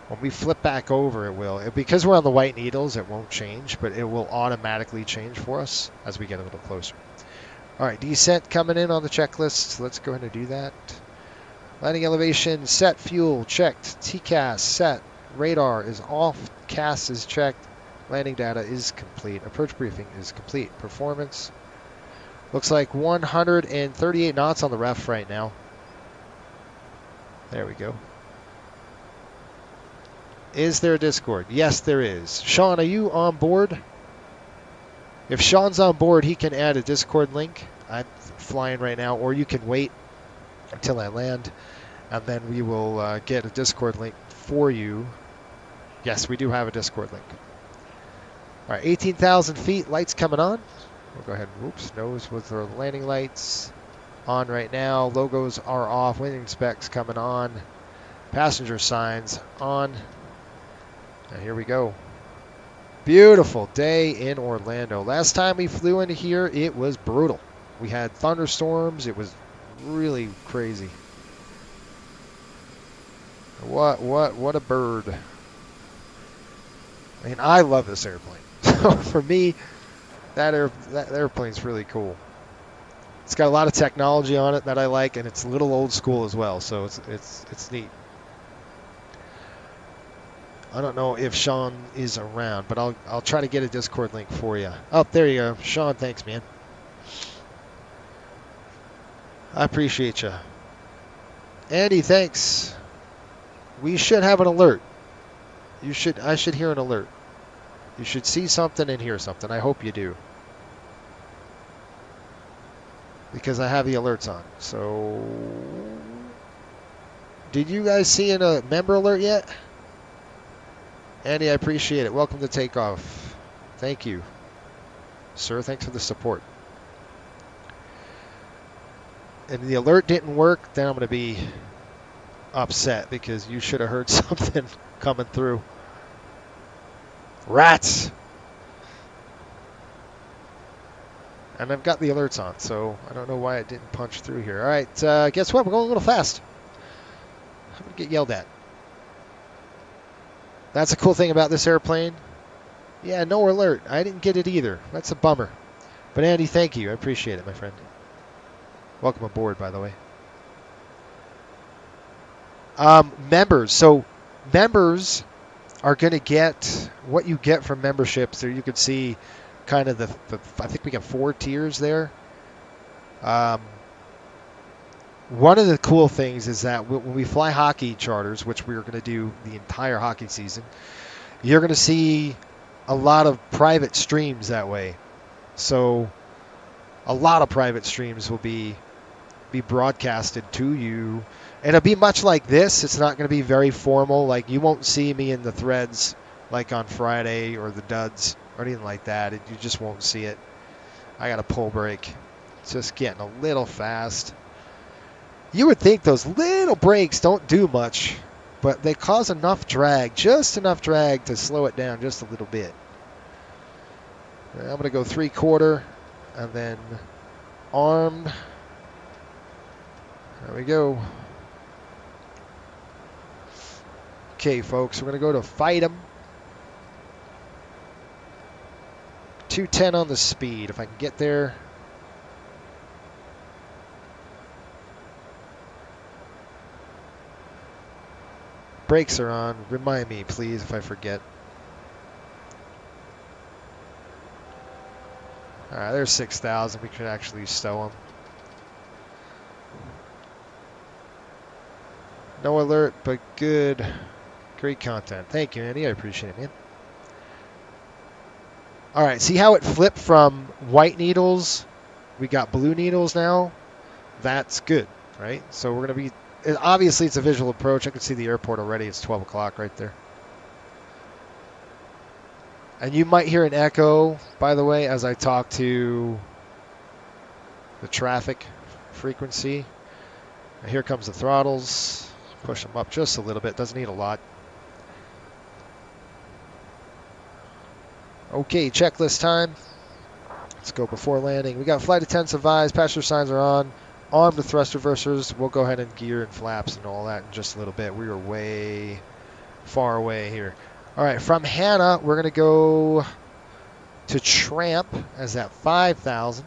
When we flip back over, it will. Because we're on the white needles, it won't change, but it will automatically change for us as we get a little closer. All right, descent coming in on the checklist. Let's go ahead and do that. Landing elevation set, fuel checked, TCAS set. Radar is off. CAS is checked. Landing data is complete. Approach briefing is complete. Performance looks like 138 knots on the ref right now. There we go. Is there a Discord? Yes, there is. Sean, are you on board? If Sean's on board, he can add a Discord link. I'm flying right now, or you can wait until I land, and then we will get a Discord link for you. Yes, we do have a Discord link. All right, 18,000 feet, lights coming on. We'll go ahead and, whoops, nose with our landing lights on right now. Logos are off, wing specs coming on. Passenger signs on. And here we go. Beautiful day in Orlando. Last time we flew into here, it was brutal. We had thunderstorms. It was really crazy. What a bird. I mean, I love this airplane. So for me, that airplane's really cool. It's got a lot of technology on it that I like, and it's a little old school as well, so it's neat. I don't know if Sean is around, but I'll try to get a Discord link for you. Oh, there you go. Sean, thanks, man. I appreciate you. Andy, thanks. We should have an alert. I should hear an alert. You should see something and hear something. I hope you do. Because I have the alerts on. So, did you guys see a member alert yet? Andy, I appreciate it. Welcome to Takeoff. Thank you. Sir, thanks for the support. If the alert didn't work, then I'm going to be upset because you should have heard something coming through. Rats! And I've got the alerts on, so I don't know why it didn't punch through here. All right, guess what? We're going a little fast. I'm going to get yelled at. That's a cool thing about this airplane. Yeah, no alert. I didn't get it either. That's a bummer. But Andy, thank you. I appreciate it, my friend. Welcome aboard, by the way. Members. So members are going to get what you get from memberships. There you can see kind of the I think we got 4 tiers there. One of the cool things is that when we fly hockey charters, which we're going to do the entire hockey season, you're going to see a lot of private streams that way. So a lot of private streams will be broadcasted to you. And it'll be much like this. It's not going to be very formal. Like, you won't see me in the threads like on Friday or the duds or anything like that. You just won't see it. I got a pull brake. It's just getting a little fast. You would think those little brakes don't do much, but they cause enough drag, just enough drag to slow it down just a little bit. I'm going to go 3/4 and then armed. There we go. Okay, folks, we're going to go to fight them. 210 on the speed, if I can get there. Brakes are on. Remind me, please, if I forget. All right, there's 6,000. We can actually stow them. No alert, but good. Great content. Thank you, Andy. I appreciate it, man. All right, see how it flipped from white needles? We got blue needles now. That's good, right? So we're going to be... Obviously, it's a visual approach. I can see the airport already. It's 12 o'clock right there. And you might hear an echo, by the way, as I talk to the traffic frequency. And here comes the throttles. Push them up just a little bit. Doesn't need a lot. Okay, checklist time. Let's go before landing. We got flight attendants advised. Passenger signs are on. Armed with thrust reversers. We'll go ahead and gear and flaps and all that in just a little bit. We are way far away here. All right, from Hannah, we're going to go to Tramp as at 5,000.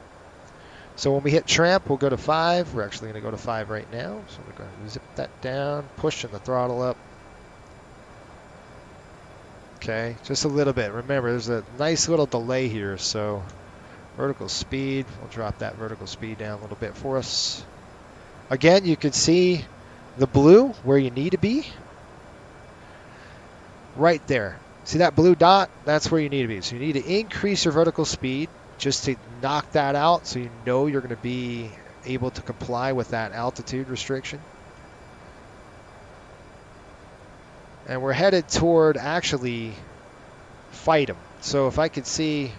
So when we hit Tramp, we'll go to 5. We're actually going to go to 5 right now. So we're going to zip that down, pushing the throttle up. Okay, just a little bit. Remember, there's a nice little delay here, so vertical speed, we'll drop that vertical speed down a little bit for us. Again, you can see the blue where you need to be. Right there. See that blue dot? That's where you need to be. So you need to increase your vertical speed just to knock that out so you know you're going to be able to comply with that altitude restriction. And we're headed toward actually fight them. So if I could see,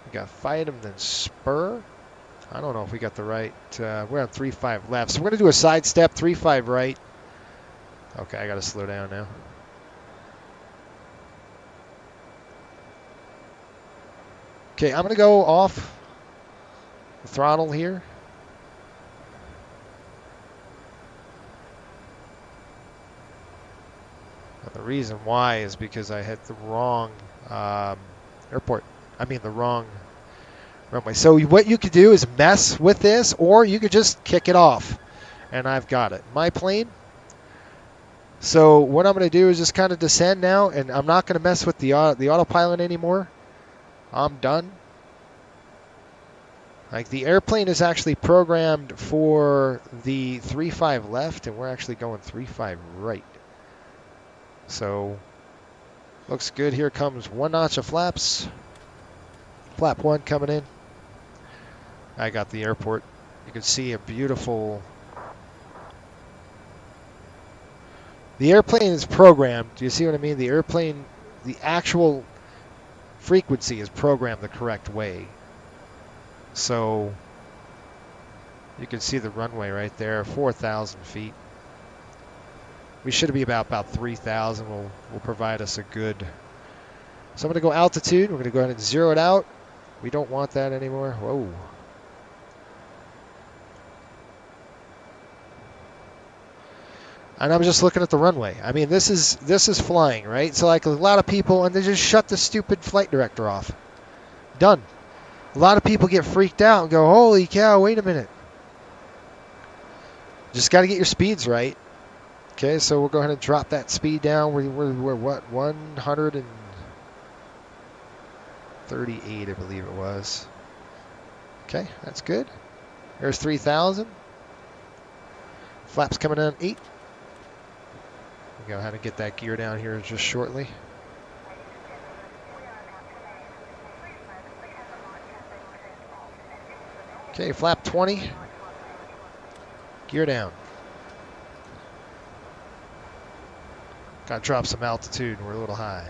we got fight them, then spur. I don't know if we got the right, we're on 3-5 left. So we're going to do a side step, 3-5 right. Okay, I got to slow down now. Okay, I'm going to go off the throttle here. And the reason why is because I hit the wrong the wrong runway. So what you could do is mess with this, or you could just kick it off. And I've got it. My plane. So what I'm going to do is just kind of descend now, and I'm not going to mess with the autopilot anymore. I'm done. Like, the airplane is actually programmed for the 3-5 left, and we're actually going 3-5 right. So looks good. Here comes one notch of flaps. Flap 1 coming in. I got the airport. You can see a beautiful... The airplane is programmed. Do you see what I mean? The airplane, the actual frequency is programmed the correct way. So you can see the runway right there, 4,000 feet. We should be about 3,000. Will provide us a good... So I'm going to go altitude. We're going to go ahead and zero it out. We don't want that anymore. Whoa. And I'm just looking at the runway. I mean, this is flying, right? So like a lot of people, and they just shut the stupid flight director off. Done. A lot of people get freaked out and go, holy cow, wait a minute. Just got to get your speeds right. Okay, so we'll go ahead and drop that speed down. We're what, 138, I believe it was. Okay, that's good. There's 3,000. Flaps coming on 8. We'll go ahead and get that gear down here just shortly. Okay, flap 20. Gear down. Got to drop some altitude. We're a little high.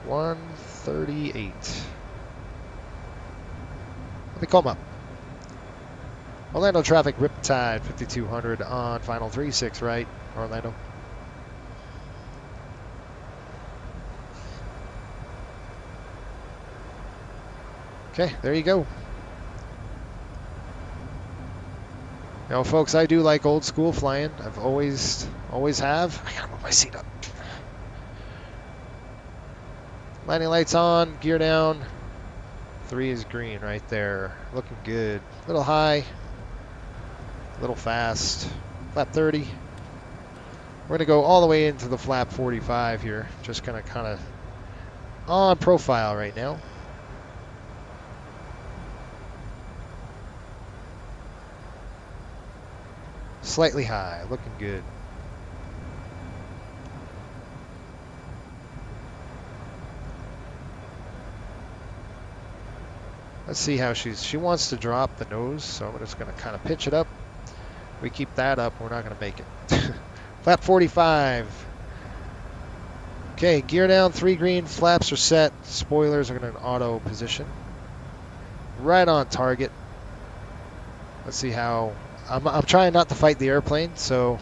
138. Let me calm up. Orlando traffic, Riptide, 5200 on final 36 right, Orlando. Okay, there you go. Now, folks, I do like old school flying. I've always have. I gotta move my seat up. Landing lights on, gear down. 3 is green right there. Looking good. A little high, a little fast. Flap 30. We're gonna go all the way into the flap 45 here. Just gonna kind of on profile right now. Slightly high, looking good. Let's see how she wants to drop the nose, so I'm just going to kind of pitch it up. We keep that up, we're not going to make it. Flap 45. Okay, gear down, 3 green, flaps are set, spoilers are going to auto position. Right on target. Let's see how... I'm trying not to fight the airplane, so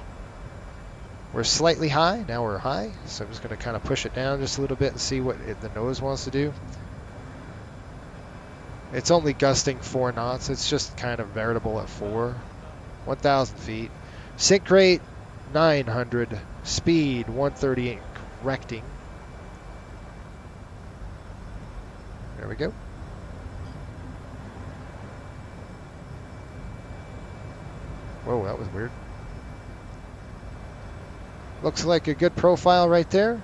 we're slightly high. Now we're high, so I'm just going to kind of push it down just a little bit and see what the nose wants to do. It's only gusting 4 knots. It's just kind of veritable at 4. 1,000 feet. Sync rate 900. Speed 138. Correcting. There we go. Whoa, that was weird. Looks like a good profile right there.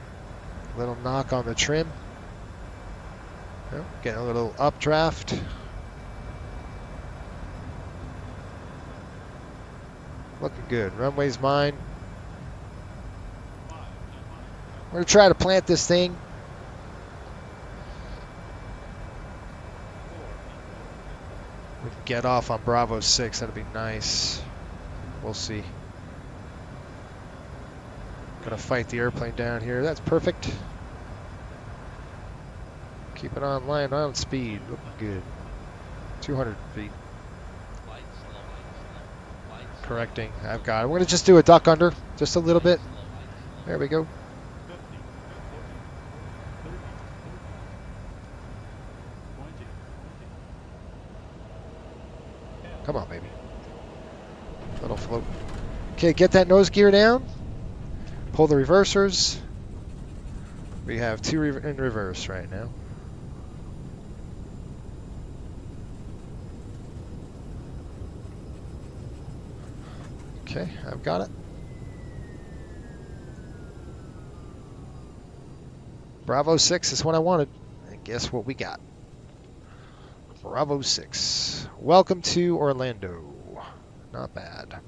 Little knock on the trim. Oh, getting a little updraft. Looking good. Runway's mine. We're going to try to plant this thing. We can get off on Bravo 6. That'd be nice. We'll see. Gonna fight the airplane down here. That's perfect. Keep it on line, on speed. Looking good. 200 feet. Correcting. I've got it. We're gonna just do a duck under, just a little bit. There we go. Come on, baby. Little float. Okay, get that nose gear down. Pull the reversers. We have two in reverse right now. Okay, I've got it. Bravo 6 is what I wanted. And guess what we got? Bravo 6. Welcome to Orlando. Not bad.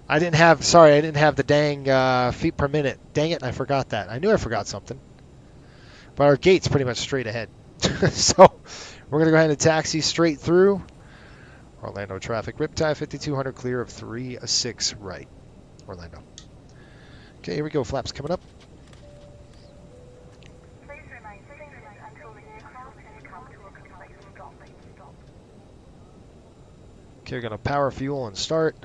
I didn't have the dang feet per minute. Dang it, I forgot that. I knew I forgot something. But our gate's pretty much straight ahead. So we're going to go ahead and taxi straight through. Orlando traffic. Riptide 5200 clear of 36 right. Orlando. Okay, here we go. Flaps coming up. Please remain seated until the aircraft has come to a complete stop. Okay, we're going to power fuel and start.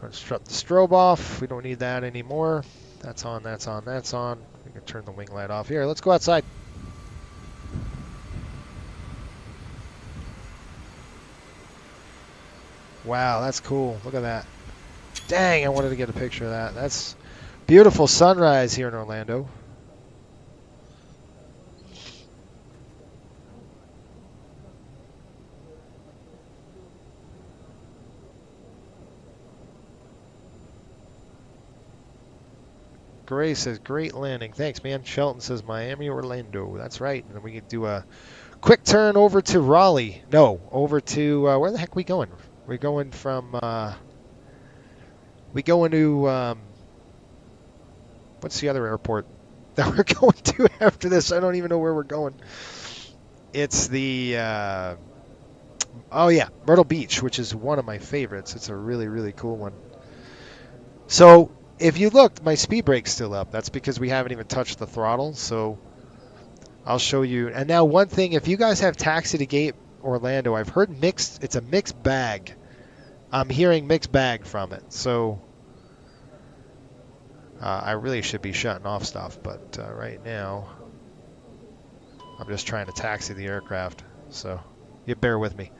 Let's shut the strobe off. We don't need that anymore. That's on, that's on, that's on. We can turn the wing light off. Here, let's go outside. Wow, that's cool. Look at that. Dang, I wanted to get a picture of that. That's beautiful sunrise here in Orlando. Gray says, great landing. Thanks, man. Shelton says, Miami, Orlando. That's right. And then we can do a quick turn over to Raleigh. No, over to, where the heck are we going? We're going from, we go into, what's the other airport that we're going to after this? I don't even know where we're going. It's the, oh yeah, Myrtle Beach, which is one of my favorites. It's a really, really cool one. So, if you look, my speed brake's still up. That's because we haven't even touched the throttle. So I'll show you. And now one thing, if you guys have Taxi to Gate Orlando, I've heard mixed, it's a mixed bag. I'm hearing mixed bag from it. So I really should be shutting off stuff. But right now, I'm just trying to taxi the aircraft. So you bear with me.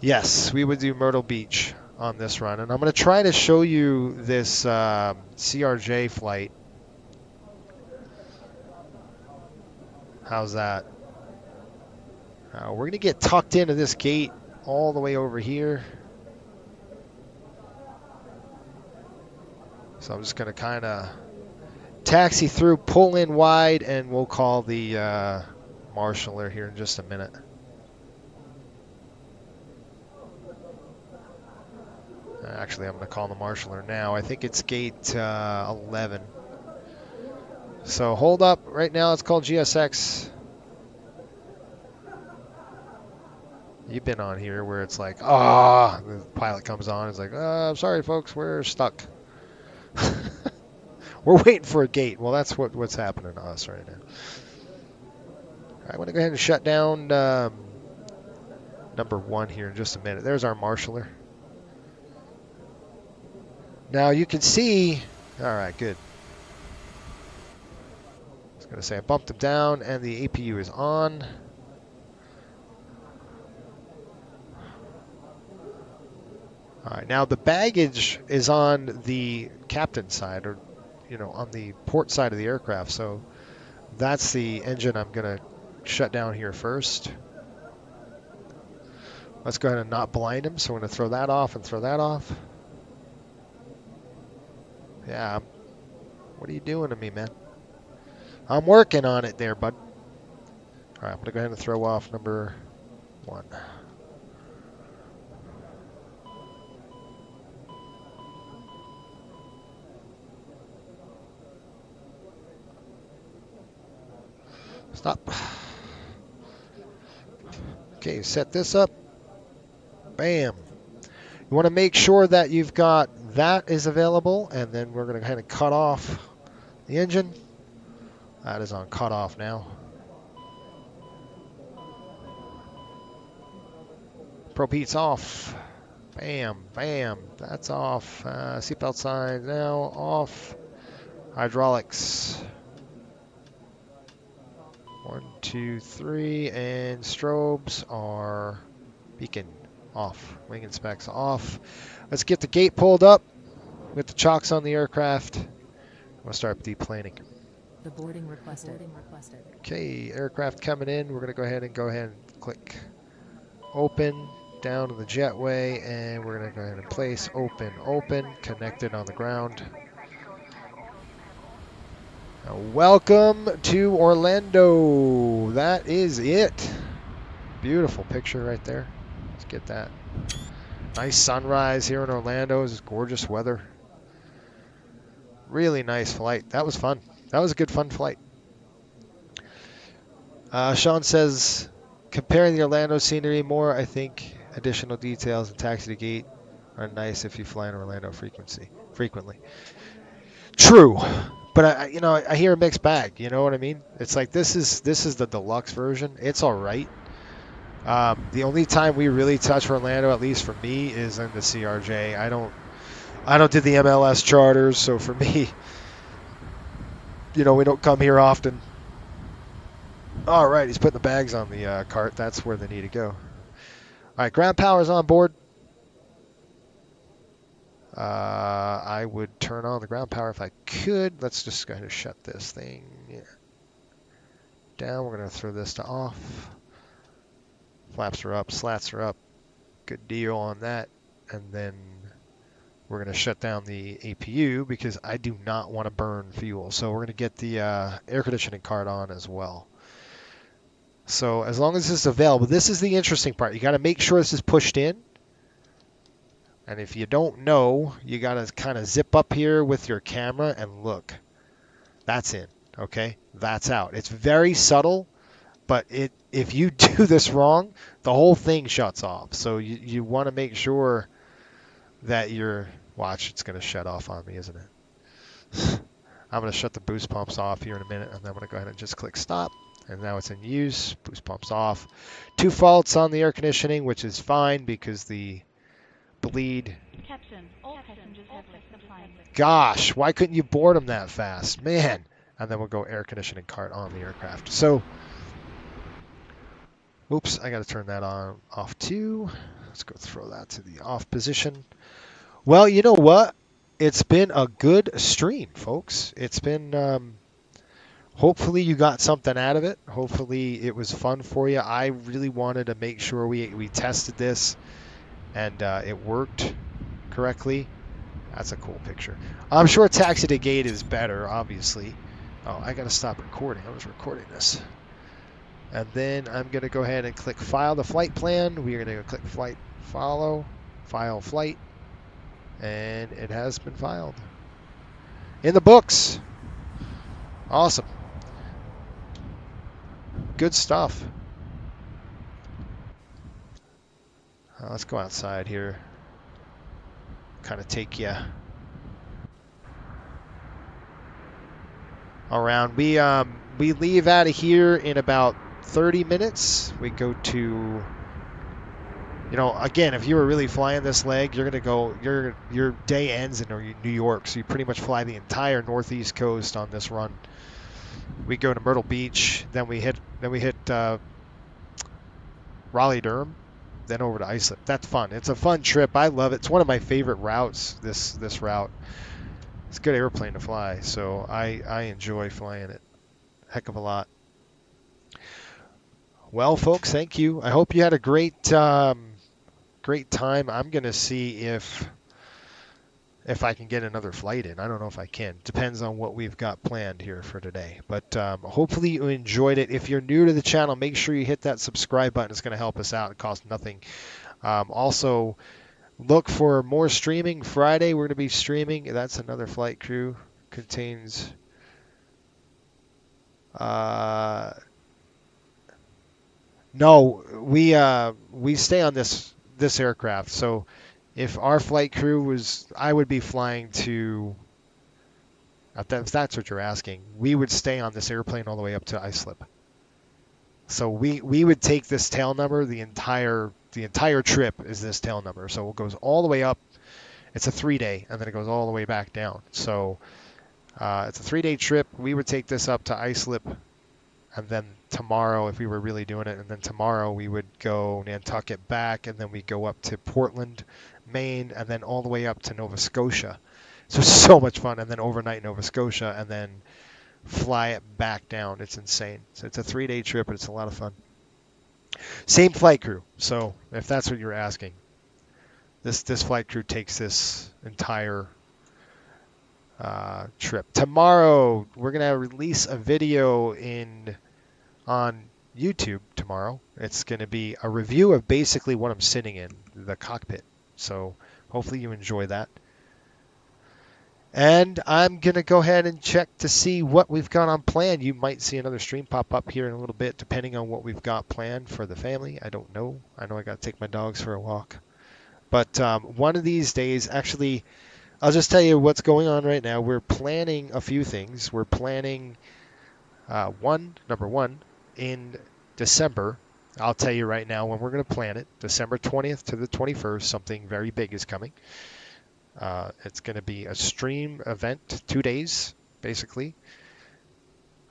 Yes, we would do Myrtle Beach on this run, and I'm going to try to show you this CRJ flight. How's that? We're going to get tucked into this gate all the way over here. So I'm just going to kind of taxi through, pull in wide, and we'll call the marshaller here in just a minute. Actually, I'm going to call the marshaller now. I think it's gate 11. So hold up. Right now, it's called GSX. You've been on here where it's like, the pilot comes on. It's like, I'm sorry, folks, we're stuck. We're waiting for a gate. Well, that's what's happening to us right now. All right, I'm going to go ahead and shut down number 1 here in just a minute. There's our marshaller. Now you can see, all right, good. I was going to say I bumped him down and the APU is on. All right, now the baggage is on the captain's side, or, on the port side of the aircraft. So that's the engine I'm going to shut down here first. Let's go ahead and not blind him. So we're going to throw that off and throw that off. Yeah. What are you doing to me, man? I'm working on it there, bud. All right, I'm going to go ahead and throw off number 1. Stop. Okay, set this up. Bam. You want to make sure that you've got that is available, and then we're going to kind of cut off the engine. That is on cut off now. Prop heat's off. Bam, bam. That's off. Seatbelt signs now off. Hydraulics. 1, 2, 3, and strobes are beacon off. Wing and specs off. Let's get the gate pulled up with the chocks on the aircraft. We'll start deplaning. The boarding requested. Okay, aircraft coming in. We're going to go ahead and click open down to the jetway, and we're going to go ahead and place open, connected on the ground. Welcome to Orlando. That is it. Beautiful picture right there. Let's get that. Nice sunrise here in Orlando. It's gorgeous weather. Really nice flight. That was fun. That was a good fun flight. Sean says, comparing the Orlando scenery more, I think additional details and taxi to gate are nice if you fly in Orlando frequently. True. But I hear a mixed bag. You know what I mean? It's like this is the deluxe version. It's all right. The only time we really touch Orlando, at least for me, is in the CRJ. I don't do the MLS charters, so for me, we don't come here often. All right, he's putting the bags on the cart. That's where they need to go. All right, ground power's on board. I would turn on the ground power if I could. Let's just go ahead and shut this thing down. We're going to throw this to off. Flaps are up, slats are up. Good deal on that. And then we're going to shut down the APU because I do not want to burn fuel. So we're going to get the air conditioning card on as well. So as long as this is available, this is the interesting part. You got to make sure this is pushed in. And if you don't know, you got to kind of zip up here with your camera and look. That's in, okay? That's out. It's very subtle, but if you do this wrong, the whole thing shuts off. So you want to make sure that your watch, it's going to shut off on me, isn't it? I'm going to shut the boost pumps off here in a minute, and then I'm going to go ahead and just click stop. And now it's in use. Boost pumps off. 2 faults on the air conditioning, which is fine because the bleed. Captain, all passengers have left the plane. Gosh, why couldn't you board them that fast? Man. And then we'll go air conditioning cart on the aircraft. So, oops, I got to turn that on off too. Let's go throw that to the off position. Well, you know what? It's been a good stream, folks. It's been, hopefully you got something out of it. Hopefully it was fun for you. I really wanted to make sure we tested this and it worked correctly. That's a cool picture. I'm sure taxi to gate is better, obviously. Oh, I got to stop recording. I was recording this. And then I'm going to go ahead and click file the flight plan. We're going to click flight follow, file flight. And it has been filed. In the books. Awesome. Good stuff. Let's go outside here. Kind of take you around. We leave out of here in about 30 minutes. We go to, again, if you were really flying this leg, you're gonna go. Your day ends in New York, so you pretty much fly the entire northeast coast on this run. We go to Myrtle Beach, then we hit Raleigh-Durham, then over to Islip. That's fun. It's a fun trip. I love it. It's one of my favorite routes. This route. It's a good airplane to fly, so I enjoy flying it. Heck of a lot. Well, folks, thank you. I hope you had a great great time. I'm going to see if I can get another flight in. I don't know if I can. Depends on what we've got planned here for today. But hopefully you enjoyed it. If you're new to the channel, make sure you hit that subscribe button. It's going to help us out. It costs nothing. Also, look for more streaming. Friday, we're going to be streaming. That's another flight crew. Contains... No, we stay on this aircraft. So if our flight crew was, I would be flying to, if that's what you're asking, we would stay on this airplane all the way up to Islip. So we would take this tail number, the entire trip is this tail number. So it goes all the way up. It's a 3-day, and then it goes all the way back down. So it's a 3-day trip. We would take this up to Islip, and then tomorrow, if we were really doing it, and then tomorrow we would go Nantucket back, and then we go up to Portland, Maine, and then all the way up to Nova Scotia. So much fun, and then overnight in Nova Scotia, and then fly it back down. It's insane. So it's a 3-day trip, but it's a lot of fun. Same flight crew. So if that's what you're asking, this flight crew takes this entire trip. Tomorrow we're gonna release a video on YouTube tomorrow. It's gonna be a review of basically what I'm sitting in, the cockpit. So hopefully you enjoy that. And I'm gonna go ahead and check to see what we've got on plan. You might see another stream pop up here in a little bit, depending on what we've got planned for the family. I don't know. I know I gotta take my dogs for a walk. But one of these days, actually, I'll just tell you what's going on right now. We're planning a few things. We're planning number one, in December. I'll tell you right now when we're going to plan it. December 20th to the 21st, something very big is coming. It's going to be a stream event, 2 days, basically.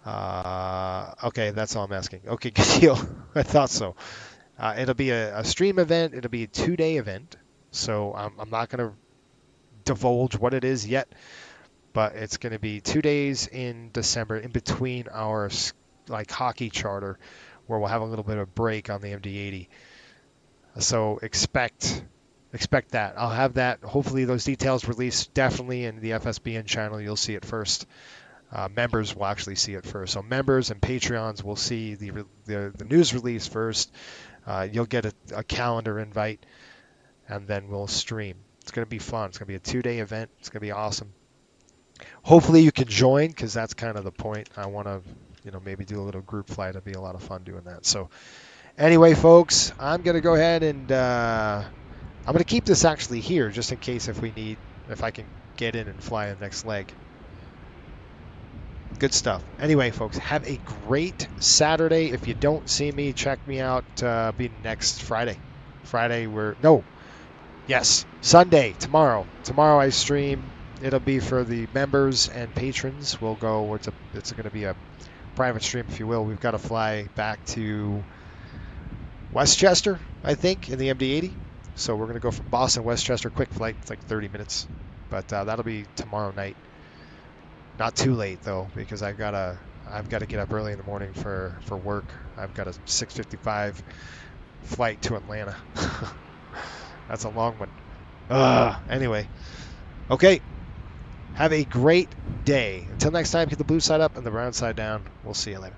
Okay, that's all I'm asking. Okay, good deal. I thought so. It'll be a stream event. It'll be a 2-day event. So I'm not going to divulge what it is yet, but it's going to be 2 days in December in between our hockey charter, where we'll have a little bit of break on the MD-80. So expect that. I'll have that. Hopefully those details released definitely in the FSBN channel. You'll see it first. Members will actually see it first. So members and Patreons will see the news release first. You'll get a calendar invite, and then we'll stream. It's going to be fun. It's going to be a 2-day event. It's going to be awesome. Hopefully you can join, because that's kind of the point. I want to, maybe do a little group flight. It'll be a lot of fun doing that. So anyway, folks, I'm going to go ahead and I'm going to keep this actually here, just in case if I can get in and fly the next leg. Good stuff. Anyway, folks, have a great Saturday. If you don't see me, check me out. Be next Friday. Sunday, tomorrow. Tomorrow I stream. It'll be for the members and patrons. We'll go. It's going to be a private stream, if you will. We've got to fly back to Westchester, I think, in the MD-80. So we're going to go from Boston, Westchester, quick flight. It's like 30 minutes, but that'll be tomorrow night. Not too late though, because I've got to get up early in the morning for work. I've got a 6:55 flight to Atlanta. That's a long one. Anyway, okay. Have a great day. Until next time, keep the blue side up and the brown side down. We'll see you later.